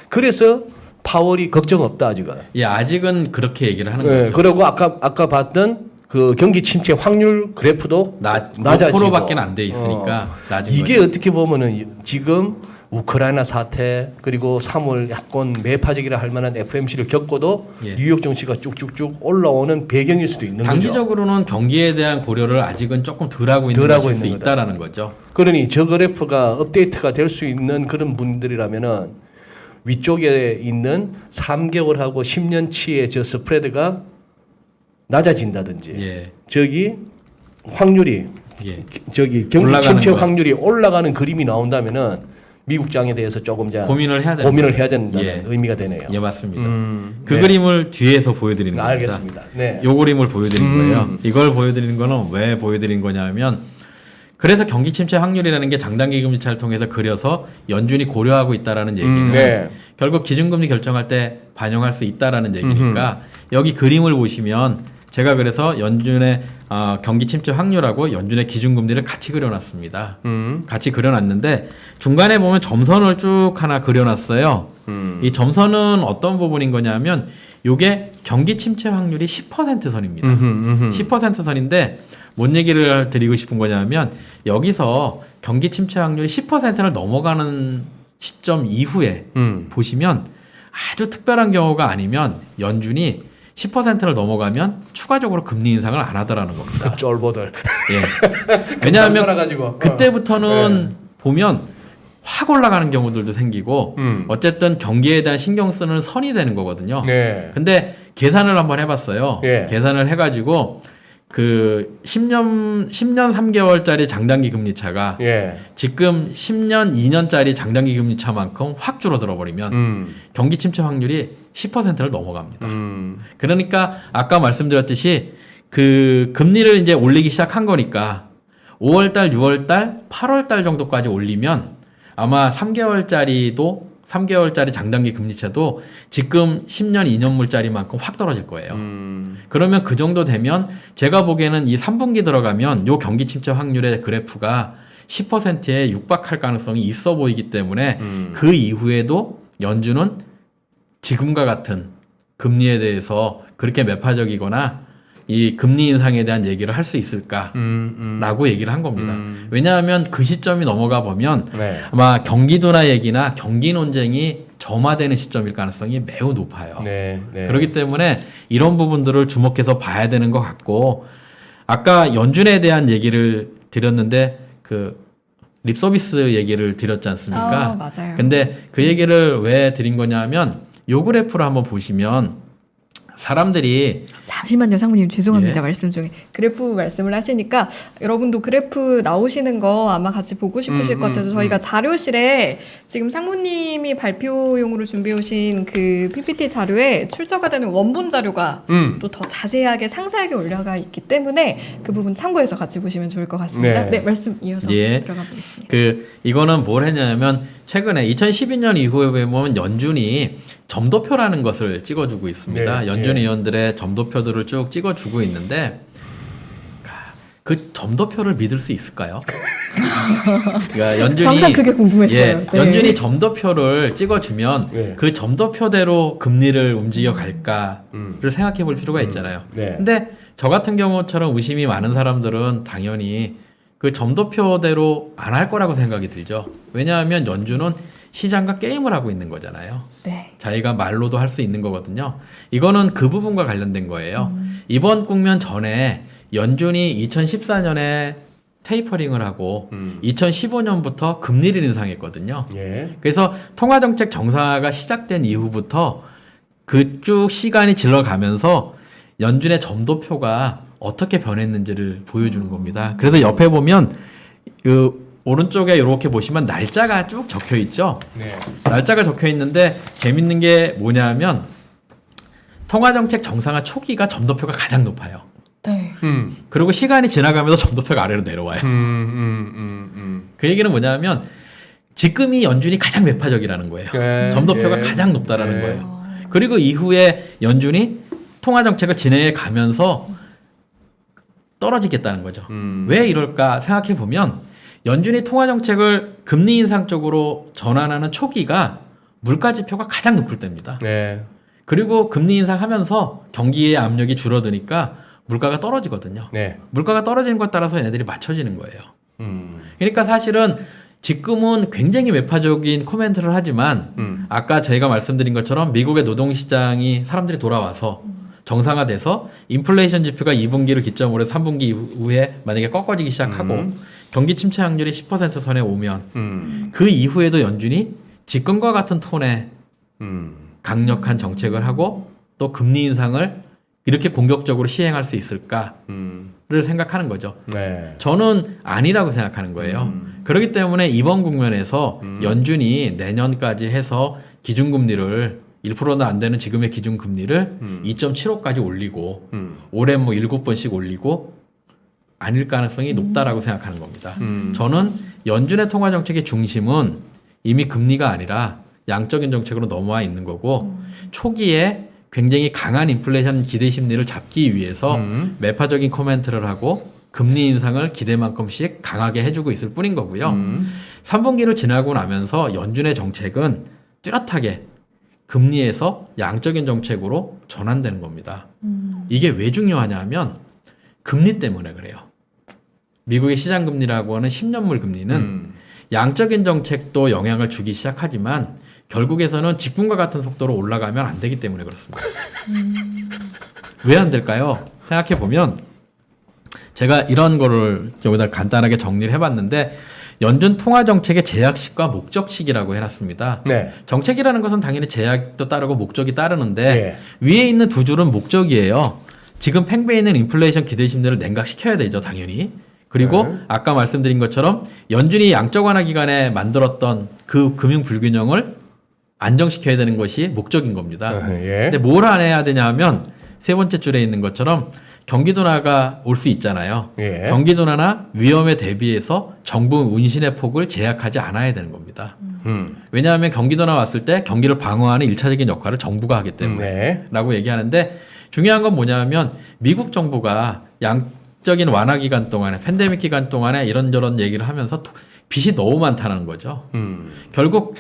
그래서 파월이 걱정 없다 아직은. 예, 아직은 그렇게 얘기를 하는 네, 거죠. 그리고 아까 봤던 그 경기 침체 확률 그래프도 낮아지고 5%밖에 안 돼 있으니까 낮은 이게 거죠. 어떻게 보면은 지금 우크라이나 사태 그리고 3월 약간 매파적이라 할 만한 FMC를 겪고도 예. 뉴욕 증시가 쭉쭉쭉 올라오는 배경일 수도 있는 거죠. 단기적으로는 경기에 대한 고려를 아직은 조금 덜 하고 있는 덜 하고 것일 수 있는 거다. 있다라는 거죠. 그러니 저 그래프가 업데이트가 될 수 있는 그런 분들이라면은 위쪽에 있는 3개월하고 10년치의 저 스프레드가 낮아진다든지 예. 저기 확률이 예. 저기 경기 올라가는 침체 거. 확률이 올라가는 그림이 나온다면은 미국장에 대해서 조금 자 고민을 해야 되는 고민을 거죠. 해야 된다는 예. 의미가 되네요. 예, 맞습니다. 그 네. 그림을 뒤에서 보여드리는 겁니다. 알겠습니다. 네. 요 그림을 보여드린 거예요. 이걸 보여드리는 거는 왜 보여드린 거냐면 그래서 경기 침체 확률이라는 게 장단기 금리 차를 통해서 그려서 연준이 고려하고 있다라는 얘기는 네. 결국 기준금리 결정할 때 반영할 수 있다라는 얘기니까 여기 그림을 보시면 제가 그래서 연준의 경기 침체 확률하고 연준의 기준금리를 같이 그려놨습니다. 같이 그려놨는데 중간에 보면 점선을 쭉 하나 그려놨어요. 이 점선은 어떤 부분인 거냐면 이게 경기 침체 확률이 10% 선입니다. 10% 선인데 뭔 얘기를 드리고 싶은 거냐면 여기서 경기 침체 확률이 10%를 넘어가는 시점 이후에 보시면 아주 특별한 경우가 아니면 연준이 10%를 넘어가면 추가적으로 금리 인상을 안 하더라는 겁니다. 쫄보들. 예. 왜냐하면 따라가지고. 그때부터는 보면 확 올라가는 경우들도 생기고 어쨌든 경기에 대한 신경 쓰는 선이 되는 거거든요. 네. 근데 계산을 한번 해봤어요. 예. 계산을 해가지고 그 10년 3개월짜리 장단기 금리 차가 예. 지금 10년 2년짜리 장단기 금리 차만큼 확 줄어들어 버리면 경기 침체 확률이 10%를 넘어갑니다. 그러니까 아까 말씀드렸듯이 그 금리를 이제 올리기 시작한 거니까 5월달, 6월달, 8월달 정도까지 올리면 아마 3개월짜리 장단기 금리차도 지금 10년 2년물짜리만큼 확 떨어질 거예요. 그러면 그 정도 되면 제가 보기에는 이 3분기 들어가면 요 경기 침체 확률의 그래프가 10%에 육박할 가능성이 있어 보이기 때문에 그 이후에도 연준은 지금과 같은 금리에 대해서 그렇게 매파적이거나 이 금리 인상에 대한 얘기를 할 수 있을까라고 얘기를 한 겁니다. 왜냐하면 그 시점이 넘어가 보면 네. 아마 경기도나 얘기나 경기 논쟁이 점화되는 시점일 가능성이 매우 높아요. 네. 네. 그렇기 때문에 이런 부분들을 주목해서 봐야 되는 것 같고 아까 연준에 대한 얘기를 드렸는데 그 립서비스 얘기를 드렸지 않습니까? 맞아요. 근데 그 얘기를 왜 드린 거냐면 요 그래프를 한번 보시면 사람들이 잠시만요, 상무님 죄송합니다. 예. 말씀 중에 그래프 말씀을 하시니까 여러분도 그래프 나오시는 거 아마 같이 보고 싶으실 것 같아서 저희가 자료실에 지금 상무님이 발표용으로 준비해 오신 그 PPT 자료에 출처가 되는 원본 자료가 또 더 자세하게 상세하게 올라가 있기 때문에 그 부분 참고해서 같이 보시면 좋을 것 같습니다. 네. 네, 말씀 이어서 예. 들어가 보겠습니다. 이거는 뭘 했냐면 최근에 2012년 이후에 보면 연준이 점도표라는 것을 찍어주고 있습니다. 네, 연준 예. 의원들의 점도표들을 쭉 찍어주고 있는데 그 점도표를 믿을 수 있을까요? 그러니까 연준이 항상 그게 궁금했어요. 예, 네. 연준이 점도표를 찍어주면 네. 그 점도표대로 금리를 움직여 갈까를 생각해 볼 필요가 있잖아요. 네. 근데 저 같은 경우처럼 의심이 많은 사람들은 당연히 그 점도표대로 안 할 거라고 생각이 들죠. 왜냐하면 연준은 시장과 게임을 하고 있는 거잖아요. 네. 자기가 말로도 할 수 있는 거거든요. 이거는 그 부분과 관련된 거예요. 이번 국면 전에 연준이 2014년에 테이퍼링을 하고 2015년부터 금리를 인상했거든요. 예. 그래서 통화정책 정상화가 시작된 이후부터 그 쭉 시간이 질러가면서 연준의 점도표가 어떻게 변했는지를 보여주는 겁니다. 그래서 옆에 보면 그 오른쪽에 이렇게 보시면 날짜가 쭉 적혀 있죠. 네. 날짜가 적혀 있는데 재밌는 게 뭐냐면 통화정책 정상화 초기가 점도표가 가장 높아요. 네. 그리고 시간이 지나가면서 점도표가 아래로 내려와요. 그 얘기는 뭐냐면 지금이 연준이 가장 매파적이라는 거예요. 네. 점도표가 예. 가장 높다라는 네. 거예요. 그리고 이후에 연준이 통화 정책을 진행해 가면서 떨어지겠다는 거죠. 왜 이럴까 생각해 보면 연준이 통화 정책을 금리 인상 쪽으로 전환하는 초기가 물가 지표가 가장 높을 때입니다. 네. 그리고 금리 인상하면서 경기의 압력이 줄어드니까 물가가 떨어지거든요. 네. 물가가 떨어지는 것에 따라서 얘네들이 맞춰지는 거예요. 음. 그러니까 사실은 지금은 굉장히 외파적인 코멘트를 하지만 아까 저희가 말씀드린 것처럼 미국의 노동시장이 사람들이 돌아와서 정상화돼서 인플레이션 지표가 2분기를 기점으로 해서 3분기 이후에 만약에 꺾어지기 시작하고 경기 침체 확률이 10% 선에 오면 그 이후에도 연준이 지금과 같은 톤의 강력한 정책을 하고 또 금리 인상을 이렇게 공격적으로 시행할 수 있을까를 생각하는 거죠. 네. 저는 아니라고 생각하는 거예요. 그렇기 때문에 이번 국면에서 연준이 내년까지 해서 기준금리를 1%도 안 되는 지금의 기준금리를 2.75까지 올리고 올해 뭐 7번씩 올리고 아닐 가능성이 높다라고 생각하는 겁니다. 저는 연준의 통화 정책의 중심은 이미 금리가 아니라 양적인 정책으로 넘어와 있는 거고 초기에 굉장히 강한 인플레이션 기대 심리를 잡기 위해서 매파적인 코멘트를 하고 금리 인상을 기대만큼씩 강하게 해주고 있을 뿐인 거고요. 3분기를 지나고 나면서 연준의 정책은 뚜렷하게 금리에서 양적인 정책으로 전환되는 겁니다. 이게 왜 중요하냐면 금리 때문에 그래요. 미국의 시장금리라고 하는 10년물 금리는 양적인 정책도 영향을 주기 시작하지만 결국에서는 직분과 같은 속도로 올라가면 안 되기 때문에 그렇습니다. 왜 안 될까요? 생각해 보면 제가 이런 거를 여기다 간단하게 정리를 해봤는데 연준 통화 정책의 제약식과 목적식이라고 해놨습니다. 네. 정책이라는 것은 당연히 제약도 따르고 목적이 따르는데 예. 위에 있는 두 줄은 목적이에요. 지금 팽배해 있는 인플레이션 기대 심리를 냉각시켜야 되죠, 당연히. 그리고 네. 아까 말씀드린 것처럼 연준이 양적 완화 기간에 만들었던 그 금융 불균형을 안정시켜야 되는 것이 목적인 겁니다. 예. 근데 뭘 안 해야 되냐 하면 세 번째 줄에 있는 것처럼 경기 둔화가 올 수 있잖아요. 예. 경기 둔화나 위험에 대비해서 정부 운신의 폭을 제약하지 않아야 되는 겁니다. 왜냐하면 경기 둔화 왔을 때 경기를 방어하는 1차적인 역할을 정부가 하기 때문에 네. 라고 얘기하는데 중요한 건 뭐냐면 미국 정부가 양적인 완화 기간 동안에 팬데믹 기간 동안에 이런저런 얘기를 하면서 빚이 너무 많다는 거죠. 결국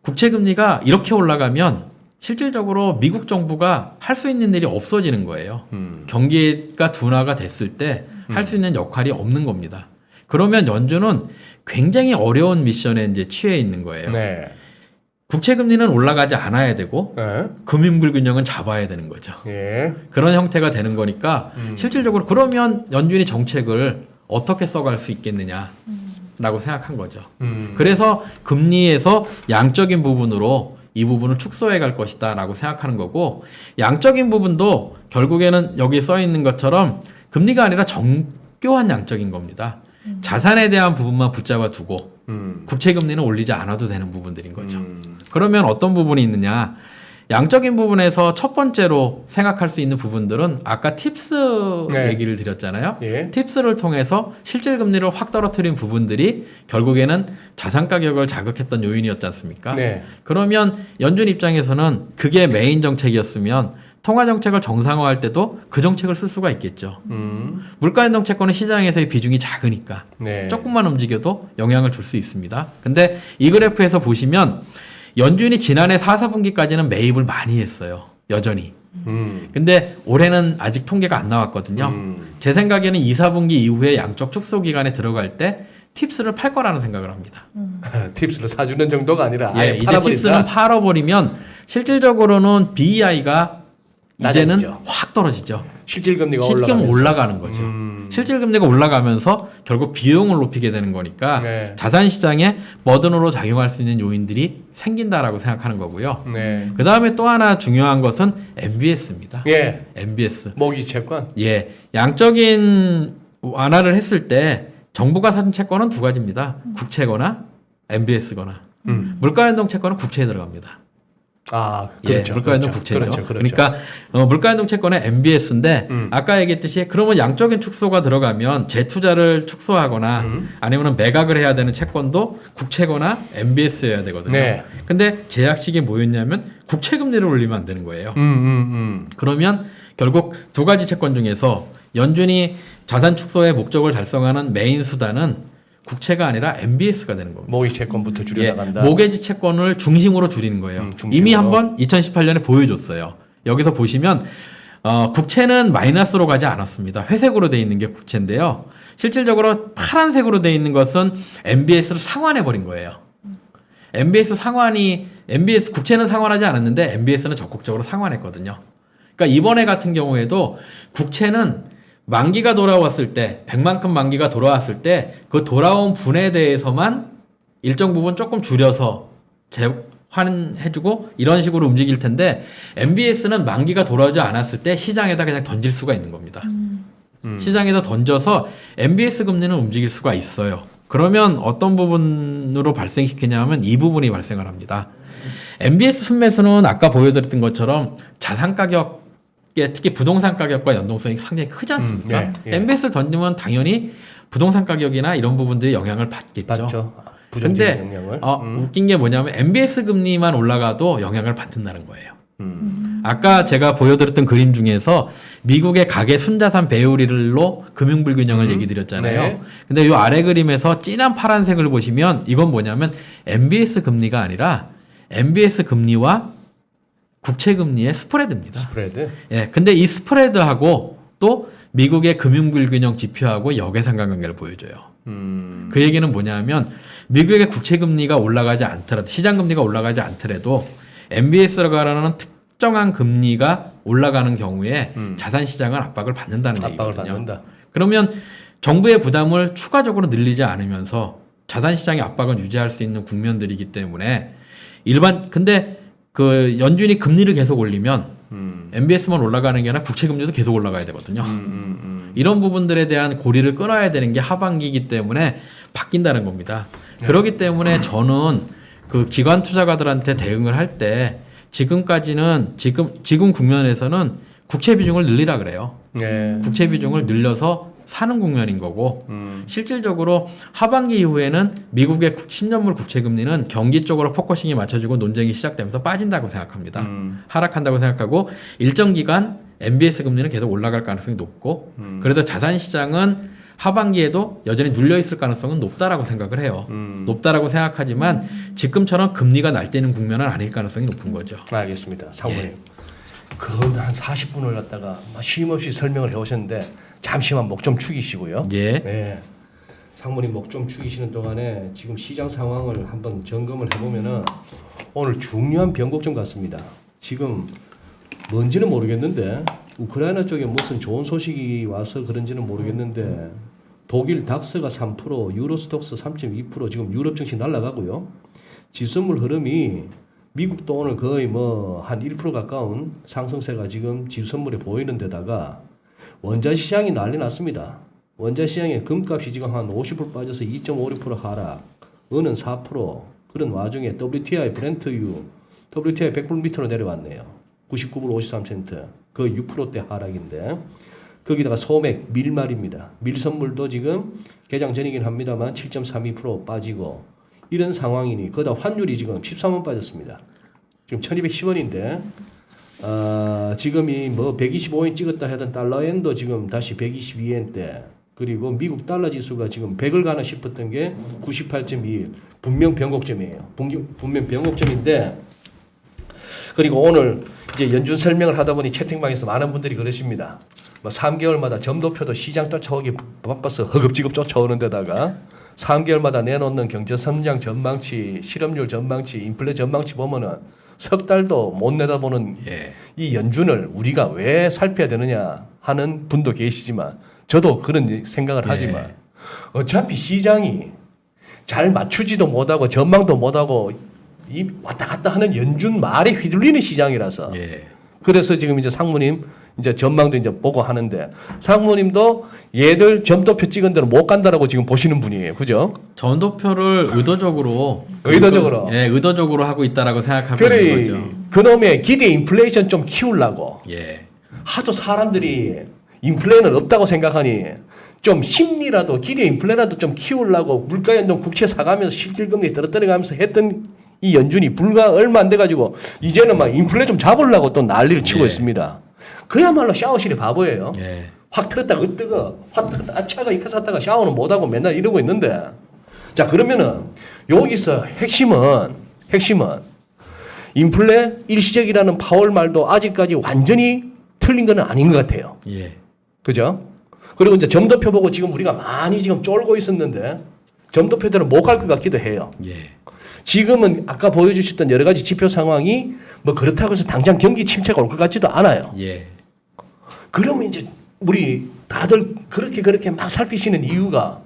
국채금리가 이렇게 올라가면 실질적으로 미국 정부가 할 수 있는 일이 없어지는 거예요. 경기가 둔화가 됐을 때 할 수 있는 역할이 없는 겁니다. 그러면 연준은 굉장히 어려운 미션에 이제 취해 있는 거예요. 네. 국채금리는 올라가지 않아야 되고 네. 금융불균형은 잡아야 되는 거죠. 예. 그런 형태가 되는 거니까 실질적으로 그러면 연준이 정책을 어떻게 써갈 수 있겠느냐라고 생각한 거죠. 그래서 금리에서 양적인 부분으로 이 부분을 축소해 갈 것이다 라고 생각하는 거고 양적인 부분도 결국에는 여기 써 있는 것처럼 금리가 아니라 정교한 양적인 겁니다. 자산에 대한 부분만 붙잡아 두고 국채금리는 올리지 않아도 되는 부분들인 거죠. 그러면 어떤 부분이 있느냐? 양적인 부분에서 첫 번째로 생각할 수 있는 부분들은 아까 팁스 네. 얘기를 드렸잖아요. 예. 팁스를 통해서 실질금리를 확 떨어뜨린 부분들이 결국에는 자산 가격을 자극했던 요인이었지 않습니까? 네. 그러면 연준 입장에서는 그게 메인 정책이었으면 통화 정책을 정상화할 때도 그 정책을 쓸 수가 있겠죠. 물가 연동 채권은 시장에서의 비중이 작으니까 네. 조금만 움직여도 영향을 줄 수 있습니다. 근데 이 그래프에서 보시면 연준이 지난해 4, 4분기까지는 매입을 많이 했어요. 여전히. 근데 올해는 아직 통계가 안 나왔거든요. 제 생각에는 2, 4분기 이후에 양적 축소 기간에 들어갈 때 팁스를 팔 거라는 생각을 합니다. 팁스를 사주는 정도가 아니라 예, 아예 이제 팔아버린다. 팁스는 팔아버리면 실질적으로는 BEI가 이제는 낮아지죠. 확 떨어지죠. 실질금리가 실금 올라가면서. 올라가는 거죠. 실질금리가 올라가면서 결국 비용을 높이게 되는 거니까 네. 자산 시장에 버든으로 작용할 수 있는 요인들이 생긴다라고 생각하는 거고요. 네. 그 다음에 또 하나 중요한 것은 MBS입니다. 예. MBS. 모기 채권. 예, 양적인 완화를 했을 때 정부가 사준 채권은 두 가지입니다. 국채거나 MBS거나 물가 연동 채권은 국채에 들어갑니다. 아, 예, 물가연동 국채죠. 그렇죠. 그러니까 물가연동 채권의 MBS인데 아까 얘기했듯이 그러면 양적인 축소가 들어가면 재투자를 축소하거나 아니면 매각을 해야 되는 채권도 국채거나 MBS여야 되거든요. 네. 근데 제약식이 뭐였냐면 국채 금리를 올리면 안 되는 거예요. 그러면 결국 두 가지 채권 중에서 연준이 자산 축소의 목적을 달성하는 메인 수단은 국채가 아니라 MBS가 되는 겁니다. 모기 채권부터 줄여나간다. 모게지 채권을 중심으로 줄이는 거예요. 중심으로. 이미 한번 2018년에 보여줬어요. 여기서 보시면 국채는 마이너스로 가지 않았습니다. 회색으로 돼 있는 게 국채인데요. 실질적으로 파란색으로 돼 있는 것은 MBS를 상환해 버린 거예요. MBS 국채는 상환하지 않았는데 MBS는 적극적으로 상환했거든요. 그러니까 이번에 같은 경우에도 국채는 만기가 돌아왔을 때 100만큼 만기가 돌아왔을 때 그 돌아온 분에 대해서만 일정 부분 조금 줄여서 재환해주고 이런 식으로 움직일 텐데 MBS는 만기가 돌아오지 않았을 때 시장에다 그냥 던질 수가 있는 겁니다. 시장에다 던져서 MBS 금리는 움직일 수가 있어요. 그러면 어떤 부분으로 발생시키냐면 이 부분이 발생을 합니다. MBS 순매수는 아까 보여드렸던 것처럼 자산 가격 특히 부동산 가격과 연동성이 상당히 크지 않습니까? 네, 예. MBS를 던지면 당연히 부동산 가격이나 이런 부분들이 영향을 받겠죠. 맞죠. 부정적인 근데 영향을. 웃긴 게 뭐냐면 MBS 금리만 올라가도 영향을 받는다는 거예요. 아까 제가 보여드렸던 그림 중에서 미국의 가계 순자산 배율로 금융 불균형을 얘기 드렸잖아요. 네. 근데 이 아래 그림에서 진한 파란색을 보시면 이건 뭐냐면 MBS 금리가 아니라 MBS 금리와 국채 금리의 스프레드입니다. 스프레드. 예, 근데 이 스프레드하고 또 미국의 금융 불균형 지표하고 역외상관관계를 보여줘요. 그 얘기는 뭐냐면 미국의 국채 금리가 올라가지 않더라도 시장 금리가 올라가지 않더라도 MBS라고 하는 특정한 금리가 올라가는 경우에 자산 시장은 압박을 받는다는 압박을 얘기거든요. 받는다. 그러면 정부의 부담을 추가적으로 늘리지 않으면서 자산 시장의 압박을 유지할 수 있는 국면들이기 때문에 근데 그 연준이 금리를 계속 올리면 MBS만 올라가는 게 아니라 국채 금리도 계속 올라가야 되거든요. 이런 부분들에 대한 고리를 끊어야 되는 게 하반기이기 때문에 바뀐다는 겁니다. 그렇기 때문에 저는 그 기관 투자가들한테 대응을 할 때 지금까지는 지금 국면에서는 국채 비중을 늘리라 그래요. 네. 국채 비중을 늘려서 사는 국면인 거고 실질적으로 하반기 이후에는 미국의 10년물 국채 금리는 경기 쪽으로 포커싱이 맞춰지고 논쟁이 시작되면서 빠진다고 생각합니다. 하락한다고 생각하고 일정 기간 MBS 금리는 계속 올라갈 가능성이 높고 그래도 자산 시장은 하반기에도 여전히 눌려 있을 가능성은 높다라고 생각을 해요. 높다라고 생각하지만 지금처럼 금리가 날뛰는 국면은 아닐 가능성이 높은 거죠. 알겠습니다. 상무님. 그건 한 40분을 갖다가 쉼없이 설명을 해오셨는데 잠시만 목 좀 축이시고요. 예. 네. 상무님 목 좀 축이시는 동안에 지금 시장 상황을 한번 점검을 해보면은 오늘 중요한 변곡점 같습니다. 지금 뭔지는 모르겠는데 우크라이나 쪽에 무슨 좋은 소식이 와서 그런지는 모르겠는데 독일 닥스가 3%, 유로스톡스 3.2% 지금 유럽 증시 날아가고요. 지수물 흐름이 미국도 오늘 거의 뭐 한 1% 가까운 상승세가 지금 지수선물에 보이는 데다가 원자 시장이 난리 났습니다. 원자 시장의 금값이 지금 한 50% 빠져서 2.56% 하락, 은은 4%. 그런 와중에 WTI 브렌트유, WTI 100불 밑으로 내려왔네요. 99불 53센트. 거의 6%대 하락인데 거기다가 소맥, 밀 말입니다. 밀 선물도 지금 개장 전이긴 합니다만 7.32% 빠지고 이런 상황이니 거기다 환율이 지금 13원 빠졌습니다. 지금 1210원인데 지금이 뭐 125엔 찍었다 하던 달러엔도 지금 다시 122엔대 그리고 미국 달러 지수가 지금 100을 가나 싶었던 게 98.21 분명 변곡점이에요. 분명 변곡점인데 그리고 오늘 이제 연준 설명을 하다 보니 채팅방에서 많은 분들이 그러십니다. 뭐 3개월마다 점도표도 시장 쫓아오기 바빠서 허겁지겁 쫓아오는 데다가 3개월마다 내놓는 경제 성장 전망치, 실업률 전망치, 인플레 전망치 보면은 석 달도 못 내다보는 이 연준을 우리가 왜 살펴야 되느냐 하는 분도 계시지만 저도 그런 생각을 하지만 어차피 시장이 잘 맞추지도 못하고 전망도 못하고 이 왔다 갔다 하는 연준 말에 휘둘리는 시장이라서 그래서 지금 이제 상무님 이제 전망도 이제 보고 하는데 상무님도 얘들 점도표 찍은 대로 못 간다라고 지금 보시는 분이에요. 그죠? 전도표를 의도적으로 의도적으로. 의도적으로 하고 있다라고 생각하고 있는 그래 거죠. 그놈의 기대 인플레이션 좀 키우려고 예. 하도 사람들이 인플레는 없다고 생각하니 좀 심리라도 기대 인플레라도 좀 키우려고 물가연동 국채 사가면서 실질금리 떨어뜨려가면서 했던 이 연준이 불과 얼마 안 돼가지고 이제는 막 인플레 좀 잡으려고 또 난리를 치고 예. 있습니다. 그야말로 샤워실이 바보예요. 예. 확 틀었다가 뜨거, 확 틀었다 아차가 이카 샀다가 샤워는 못하고 맨날 이러고 있는데 자 그러면은 여기서 핵심은 인플레 일시적이라는 파월 말도 아직까지 완전히 틀린 건 아닌 것 같아요. 예. 그죠? 그리고 이제 점도표 보고 지금 우리가 많이 지금 쫄고 있었는데 점도표대로 못 갈 것 같기도 해요. 예. 지금은 아까 보여주셨던 여러 가지 지표 상황이 뭐 그렇다고 해서 당장 경기 침체가 올 것 같지도 않아요. 예. 그러면 이제 우리 다들 그렇게 막 살피시는 이유가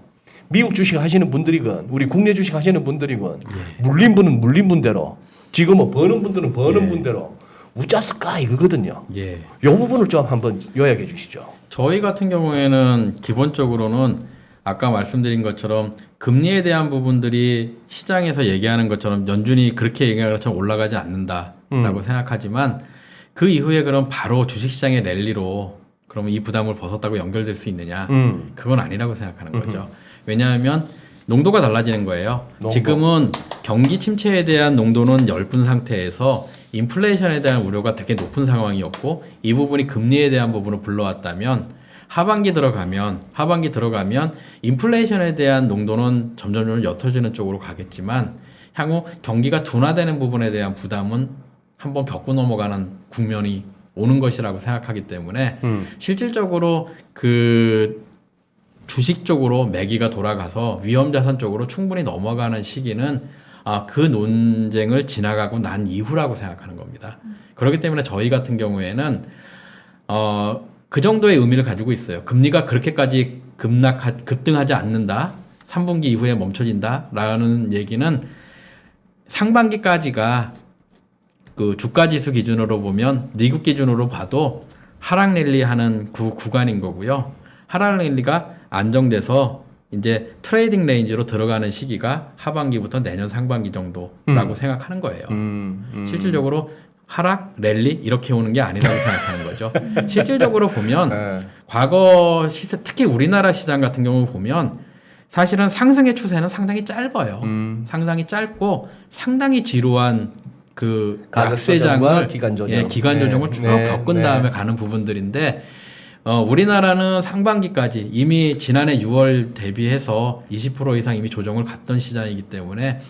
미국 주식 하시는 분들이건 우리 국내 주식 하시는 분들이건 물린 분은 물린 분대로 지금 뭐 버는 분들은 버는 분대로 우짜스까 이거거든요. 예. 이 부분을 좀 한번 요약해 주시죠. 저희 같은 경우에는 기본적으로는 아까 말씀드린 것처럼 금리에 대한 부분들이 시장에서 얘기하는 것처럼 연준이 그렇게 얘기하는 것처럼 올라가지 않는다라고 생각하지만 그 이후에 그럼 바로 주식시장의 랠리로 그러면 이 부담을 벗었다고 연결될 수 있느냐? 그건 아니라고 생각하는 거죠. 왜냐하면 농도가 달라지는 거예요. 농도. 지금은 경기 침체에 대한 농도는 엷은 상태에서 인플레이션에 대한 우려가 되게 높은 상황이었고 이 부분이 금리에 대한 부분을 불러왔다면 하반기 들어가면 인플레이션에 대한 농도는 점점 옅어지는 쪽으로 가겠지만 향후 경기가 둔화되는 부분에 대한 부담은 한번 겪고 넘어가는 국면이 오는 것이라고 생각하기 때문에 실질적으로 그 주식 쪽으로 매기가 돌아가서 위험자산 쪽으로 충분히 넘어가는 시기는 그 논쟁을 지나가고 난 이후라고 생각하는 겁니다. 그렇기 때문에 저희 같은 경우에는 그 정도의 의미를 가지고 있어요. 금리가 그렇게까지 급등하지 않는다. 3분기 이후에 멈춰진다라는 얘기는 상반기까지가 그 주가지수 기준으로 보면 미국 기준으로 봐도 하락 랠리 하는 구간인 거고요. 하락 랠리가 안정돼서 이제 트레이딩 레인지로 들어가는 시기가 하반기부터 내년 상반기 정도라고 생각하는 거예요. 실질적으로 하락, 랠리 이렇게 오는 게 아니라고 생각하는 거죠. 실질적으로 보면 과거 시세, 특히 우리나라 시장 같은 경우 보면 사실은 상승의 추세는 상당히 짧아요. 상당히 짧고 상당히 지루한 그 약세장을 기간 조정, 기간 조정을 쭉 겪은 다음에 가는 부분들인데 우리나라는 상반기까지 이미 지난해 6월 대비해서 20% 이상 이미 조정을 갔던 시장이기 때문에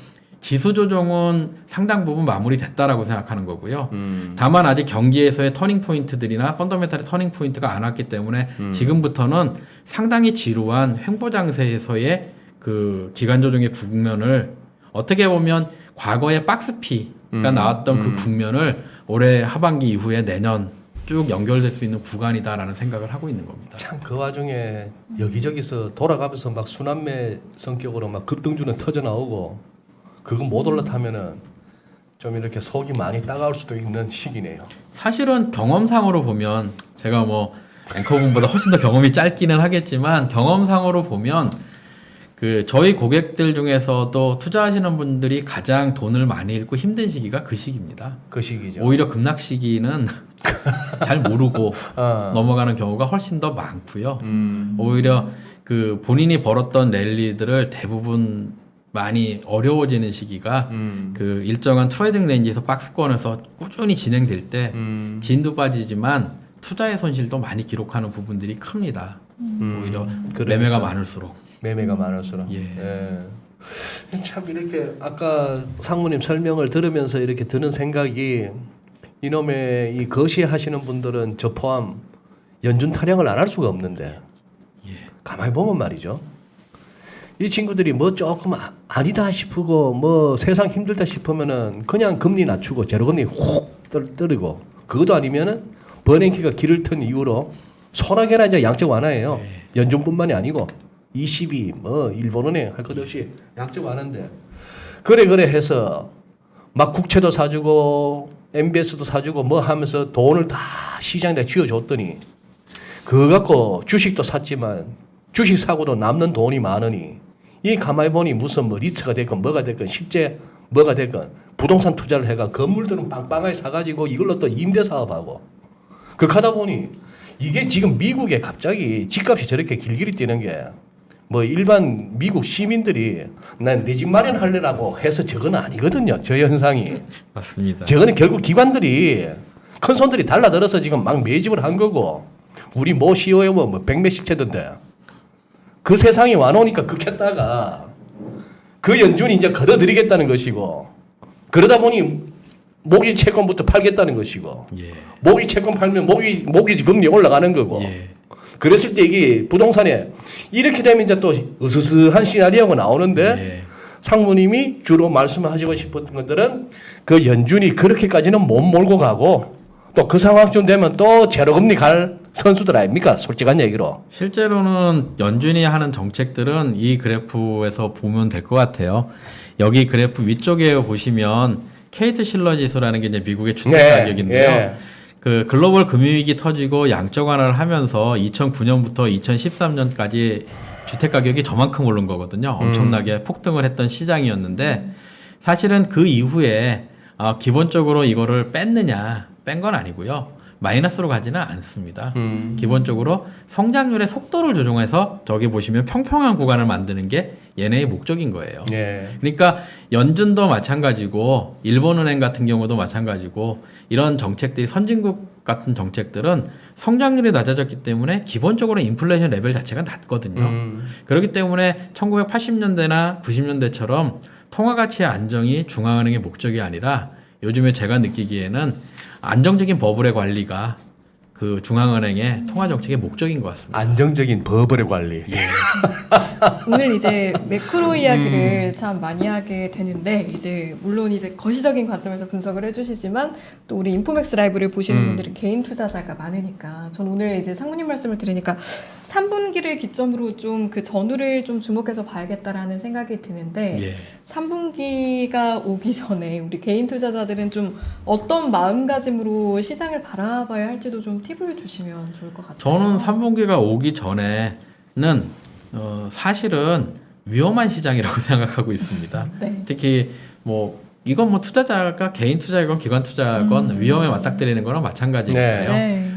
지수 조정은 상당 부분 마무리됐다라고 생각하는 거고요. 다만 아직 경기에서의 터닝 포인트들이나 펀더멘탈의 터닝 포인트가 안 왔기 때문에 지금부터는 상당히 지루한 횡보 장세에서의 그 기간 조정의 국면을 어떻게 보면 과거의 박스피가 나왔던 그 국면을 올해 하반기 이후에 내년 쭉 연결될 수 있는 구간이다라는 생각을 하고 있는 겁니다. 참 그 와중에 여기저기서 돌아가면서 막 순환매 성격으로 막 급등주는 터져 나오고 그거 못 올라타면은 좀 이렇게 속이 많이 따가울 수도 있는 시기네요. 사실은 경험상으로 보면 제가 뭐 앵커분보다 훨씬 더 경험이 짧기는 하겠지만 경험상으로 보면 그 저희 고객들 중에서도 투자하시는 분들이 가장 돈을 많이 잃고 힘든 시기가 그 시기입니다. 그 시기죠. 오히려 급락 시기는 잘 모르고 넘어가는 경우가 훨씬 더 많고요. 오히려 그 본인이 벌었던 랠리들을 대부분 많이 어려워지는 시기가 그 일정한 트레이딩 레인지에서 박스권에서 꾸준히 진행될 때 진도 빠지지만 투자의 손실도 많이 기록하는 부분들이 큽니다. 오히려 매매가 많을수록. 매매가 많을수록. 예. 참 이렇게 아까 상무님 설명을 들으면서 이렇게 드는 생각이 이놈의 이 거시하시는 분들은 저 포함 연준 타령을 안 할 수가 없는데 가만히 보면 말이죠. 이 친구들이 뭐 조금 아니다 싶고 뭐 세상 힘들다 싶으면은 그냥 금리 낮추고 제로금리 훅 떨어뜨리고 그것도 아니면은 버냉키가 길을 튼 이후로 소나게나 이제 양적 완화예요. 연준뿐만이 아니고 ECB 뭐 일본은행 할 것 없이 양적 완화인데 그래 해서 막 국채도 사주고 MBS도 사주고 뭐 하면서 돈을 다 시장에다 쥐어줬더니 그거 갖고 주식도 샀지만 주식 사고도 남는 돈이 많으니 이 가만히 보니 무슨 뭐 리츠가 됐건 뭐가 됐건 실제 뭐가 됐건 부동산 투자를 해가 건물들은 빵빵하게 사가지고 이걸로 또 임대 사업하고 그렇게 하다 보니 이게 지금 미국에 갑자기 집값이 저렇게 길길이 뛰는 게 뭐 일반 미국 시민들이 난 내 집 마련하려고 해서 저건 아니거든요. 저 현상이. 맞습니다. 저거는 결국 기관들이 큰 손들이 달라들어서 지금 막 매집을 한 거고 우리 모 CEO는 뭐 백몇십 채던데 그 세상이 와놓으니까 극했다가 그 연준이 이제 걷어들이겠다는 것이고 그러다 보니 모기지 채권부터 팔겠다는 것이고 예. 모기지 채권 팔면 모기지 금리 올라가는 거고 예. 그랬을 때 이게 부동산에 이렇게 되면 이제 또 으스스한 시나리오가 나오는데 예. 상무님이 주로 말씀하시고 싶었던 것들은 그 연준이 그렇게까지는 못 몰고 가고 또 그 상황쯤 되면 또 제로금리 갈 선수들 아닙니까? 솔직한 얘기로. 실제로는 연준이 하는 정책들은 이 그래프에서 보면 될 것 같아요. 여기 그래프 위쪽에 보시면 케이트 실러 지수라는 게 이제 미국의 주택 네, 가격인데요. 예. 그 글로벌 금융위기 터지고 양적 완화를 하면서 2009년부터 2013년까지 주택 가격이 저만큼 오른 거거든요. 엄청나게 폭등을 했던 시장이었는데 사실은 그 이후에 기본적으로 이거를 뺐느냐 뺀 건 아니고요. 마이너스로 가지는 않습니다. 기본적으로 성장률의 속도를 조정해서 저기 보시면 평평한 구간을 만드는 게 얘네의 목적인 거예요. 예. 그러니까 연준도 마찬가지고 일본은행 같은 경우도 마찬가지고 이런 정책들이 선진국 같은 정책들은 성장률이 낮아졌기 때문에 기본적으로 인플레이션 레벨 자체가 낮거든요. 그렇기 때문에 1980년대나 90년대처럼 통화가치의 안정이 중앙은행의 목적이 아니라 요즘에 제가 느끼기에는 안정적인 버블의 관리가 그 중앙은행의 통화 정책의 목적인 것 같습니다. 안정적인 버블의 관리. 예. 오늘 이제 매크로 이야기를 참 많이 하게 되는데 이제 물론 이제 거시적인 관점에서 분석을 해주시지만 또 우리 인포맥스 라이브를 보시는 분들은 개인 투자자가 많으니까 전 오늘 이제 상무님 말씀을 들으니까 3분기를 기점으로 좀 그 전후를 좀 주목해서 봐야겠다라는 생각이 드는데 예. 3분기가 오기 전에 우리 개인 투자자들은 좀 어떤 마음가짐으로 시장을 바라봐야 할지도 좀 팁을 주시면 좋을 것 같아요. 저는 3분기가 오기 전에는 사실은 위험한 시장이라고 생각하고 있습니다. 네. 특히 뭐 이건 뭐 투자자가 개인 투자건 기관 투자건 위험에 맞닥뜨리는 거랑 마찬가지니까요. 네.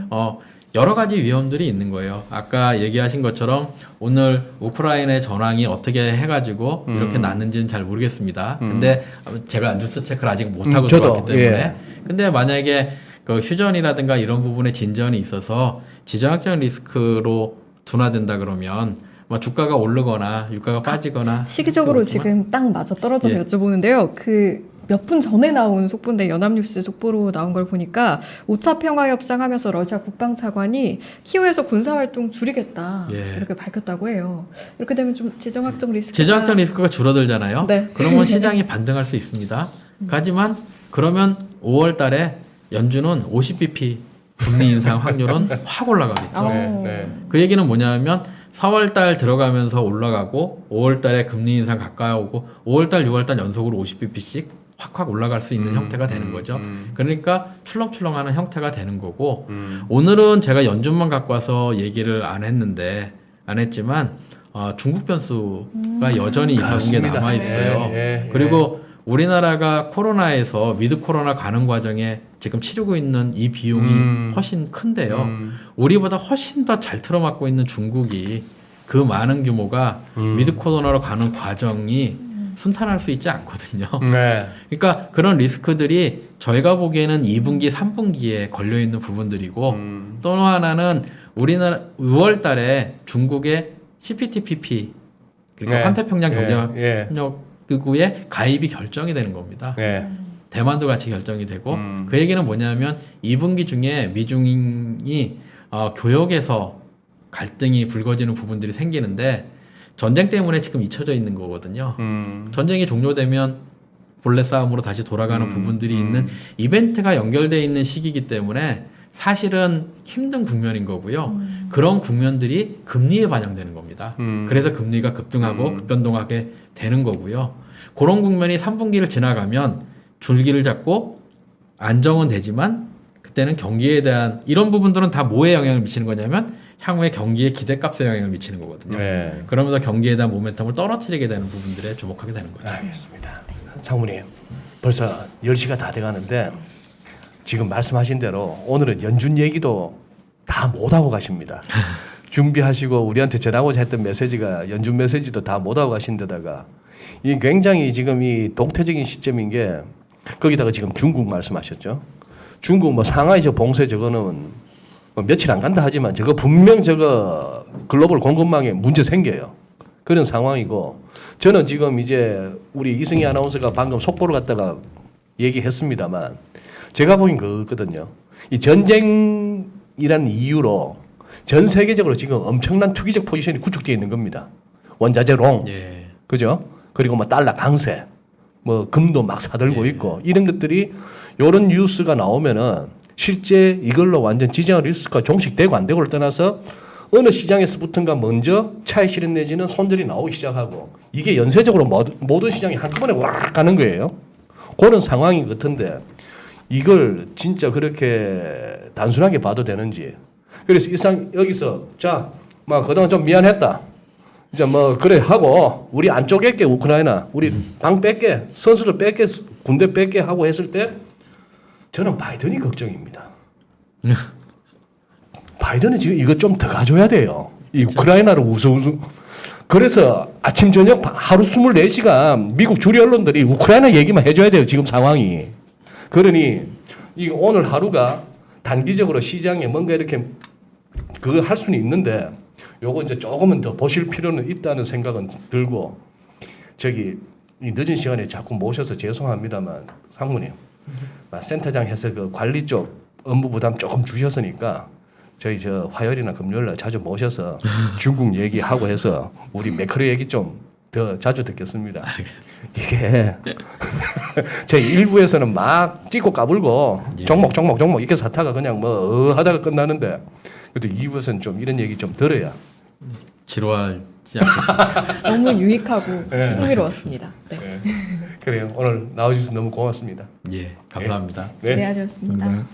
여러 가지 위험들이 있는 거예요. 아까 얘기하신 것처럼 오늘 우크라이나의 전황이 어떻게 해가지고 이렇게 났는지는 잘 모르겠습니다. 근데 제가 뉴스 체크를 아직 못하고 들어왔기 때문에. 예. 근데 만약에 그 휴전이라든가 이런 부분에 진전이 있어서 지정학적 리스크로 둔화된다 그러면 뭐 주가가 오르거나 유가가 빠지거나 시기적으로 지금 딱 맞아 떨어져서 예. 여쭤보는데요. 그 몇 분 전에 나온 속보인데 연합뉴스 속보로 나온 걸 보니까 5차 평화협상하면서 러시아 국방차관이 키우에서 군사활동 줄이겠다 예. 이렇게 밝혔다고 해요. 이렇게 되면 좀 지정학적 리스크가 지정학적 리스크가 줄어들잖아요. 네. 그러면 시장이 반등할 수 있습니다. 하지만 그러면 5월 달에 연준은 50bp 금리 인상 확률은 확 올라가겠죠. 아. 그 얘기는 뭐냐면 4월 달 들어가면서 올라가고 5월 달에 금리 인상 가까이 오고 5월 달, 6월 달 연속으로 50bp씩 확확 올라갈 수 있는 형태가 되는 거죠. 그러니까 출렁출렁하는 형태가 되는 거고 오늘은 제가 연준만 갖고 와서 얘기를 안 했지만 중국 변수가 여전히 이상한 게 남아 있어요. 그리고 우리나라가 코로나에서 위드 코로나 가는 과정에 지금 치르고 있는 이 비용이 훨씬 큰데요. 우리보다 훨씬 더 잘 틀어막고 있는 중국이 그 많은 규모가 위드 코로나로 가는 과정이 순탄할 수 있지 않거든요. 네. 그러니까 그런 리스크들이 저희가 보기에는 2분기, 3분기에 걸려있는 부분들이고 또 하나는 우리나라 6월 달에 중국의 CPTPP 그러니까 네. 환태평양 예. 협력기구에 가입이 결정이 되는 겁니다. 네. 대만도 같이 결정이 되고 그 얘기는 뭐냐면 2분기 중에 미중이 교역에서 갈등이 불거지는 부분들이 생기는데 전쟁 때문에 지금 잊혀져 있는 거거든요. 전쟁이 종료되면 본래 싸움으로 다시 돌아가는 부분들이 있는 이벤트가 연결되어 있는 시기이기 때문에 사실은 힘든 국면인 거고요. 그런 국면들이 금리에 반영되는 겁니다. 그래서 금리가 급등하고 급변동하게 되는 거고요. 그런 국면이 3분기를 지나가면 줄기를 잡고 안정은 되지만 그때는 경기에 대한 이런 부분들은 다 뭐에 영향을 미치는 거냐면 향후에 경기의 기대값에 영향을 미치는 거거든요. 네. 그러면서 경기에 대한 모멘텀을 떨어뜨리게 되는 부분들에 주목하게 되는 거죠. 알겠습니다. 상무님, 벌써 10시가 다 돼가는데 지금 말씀하신 대로 오늘은 연준 얘기도 다 못하고 가십니다. 준비하시고 우리한테 전하고자 했던 메시지가 연준 메시지도 다 못하고 가신 데다가 이 굉장히 지금 이 독태적인 시점인 게 거기다가 지금 중국 말씀하셨죠. 중국 뭐 상하이 저 봉쇄 저거는 뭐 며칠 안 간다 하지만 저거 분명 저거 글로벌 공급망에 문제 생겨요. 그런 상황이고 저는 지금 이제 우리 이승희 아나운서가 방금 속보를 갖다가 얘기했습니다만 제가 보긴 그거거든요. 이 전쟁이라는 이유로 전 세계적으로 지금 엄청난 투기적 포지션이 구축되어 있는 겁니다. 원자재롱, 예. 그죠? 그리고 뭐 달러 강세, 뭐 금도 막 사들고 예. 있고 이런 것들이 이런 뉴스가 나오면은 실제 이걸로 완전 지정할 리스크가 종식되고 안 되고를 떠나서 어느 시장에서부턴가 먼저 차익 실현 내지는 손절이 나오기 시작하고 이게 연쇄적으로 모든 시장이 한꺼번에 와락 가는 거예요. 그런 상황인 것 같은데 이걸 진짜 그렇게 단순하게 봐도 되는지. 그래서 이상 여기서 자, 뭐 그동안 좀 미안했다. 이제 뭐 그래 하고 우리 안 쪼갤게 우크라이나 우리 방 뺄게 선수들 뺄게 군대 뺄게 하고 했을 때 저는 바이든이 걱정입니다. 바이든은 지금 이거 좀 더 가져야 돼요. 이 우크라이나를 우승. 그래서 아침 저녁 하루 24시간 미국 주류 언론들이 우크라이나 얘기만 해줘야 돼요. 지금 상황이. 그러니 이 오늘 하루가 단기적으로 시장에 뭔가 이렇게 그거 할 수는 있는데 요거 이제 조금은 더 보실 필요는 있다는 생각은 들고 저기 이 늦은 시간에 자꾸 모셔서 죄송합니다만 상무님 센터장 해서 그 관리 쪽 업무 부담 조금 주셨으니까 저희 저 화요일이나 금요일날 자주 모셔서 중국 얘기하고 해서 우리 매크로 얘기 좀 더 자주 듣겠습니다. 이게 제 일부에서는 막 찍고 까불고 예. 종목 이렇게 사타가 그냥 뭐 하다가 끝나는데 그래도 2부에서는 좀 이런 얘기 좀 들어야 지루하지 않겠습니다. 너무 유익하고 네. 흥미로웠습니다. 네. 그래요. 오늘 나와주셔서 너무 고맙습니다. 예, 감사합니다. 네. 고생하셨습니다. 감사합니다.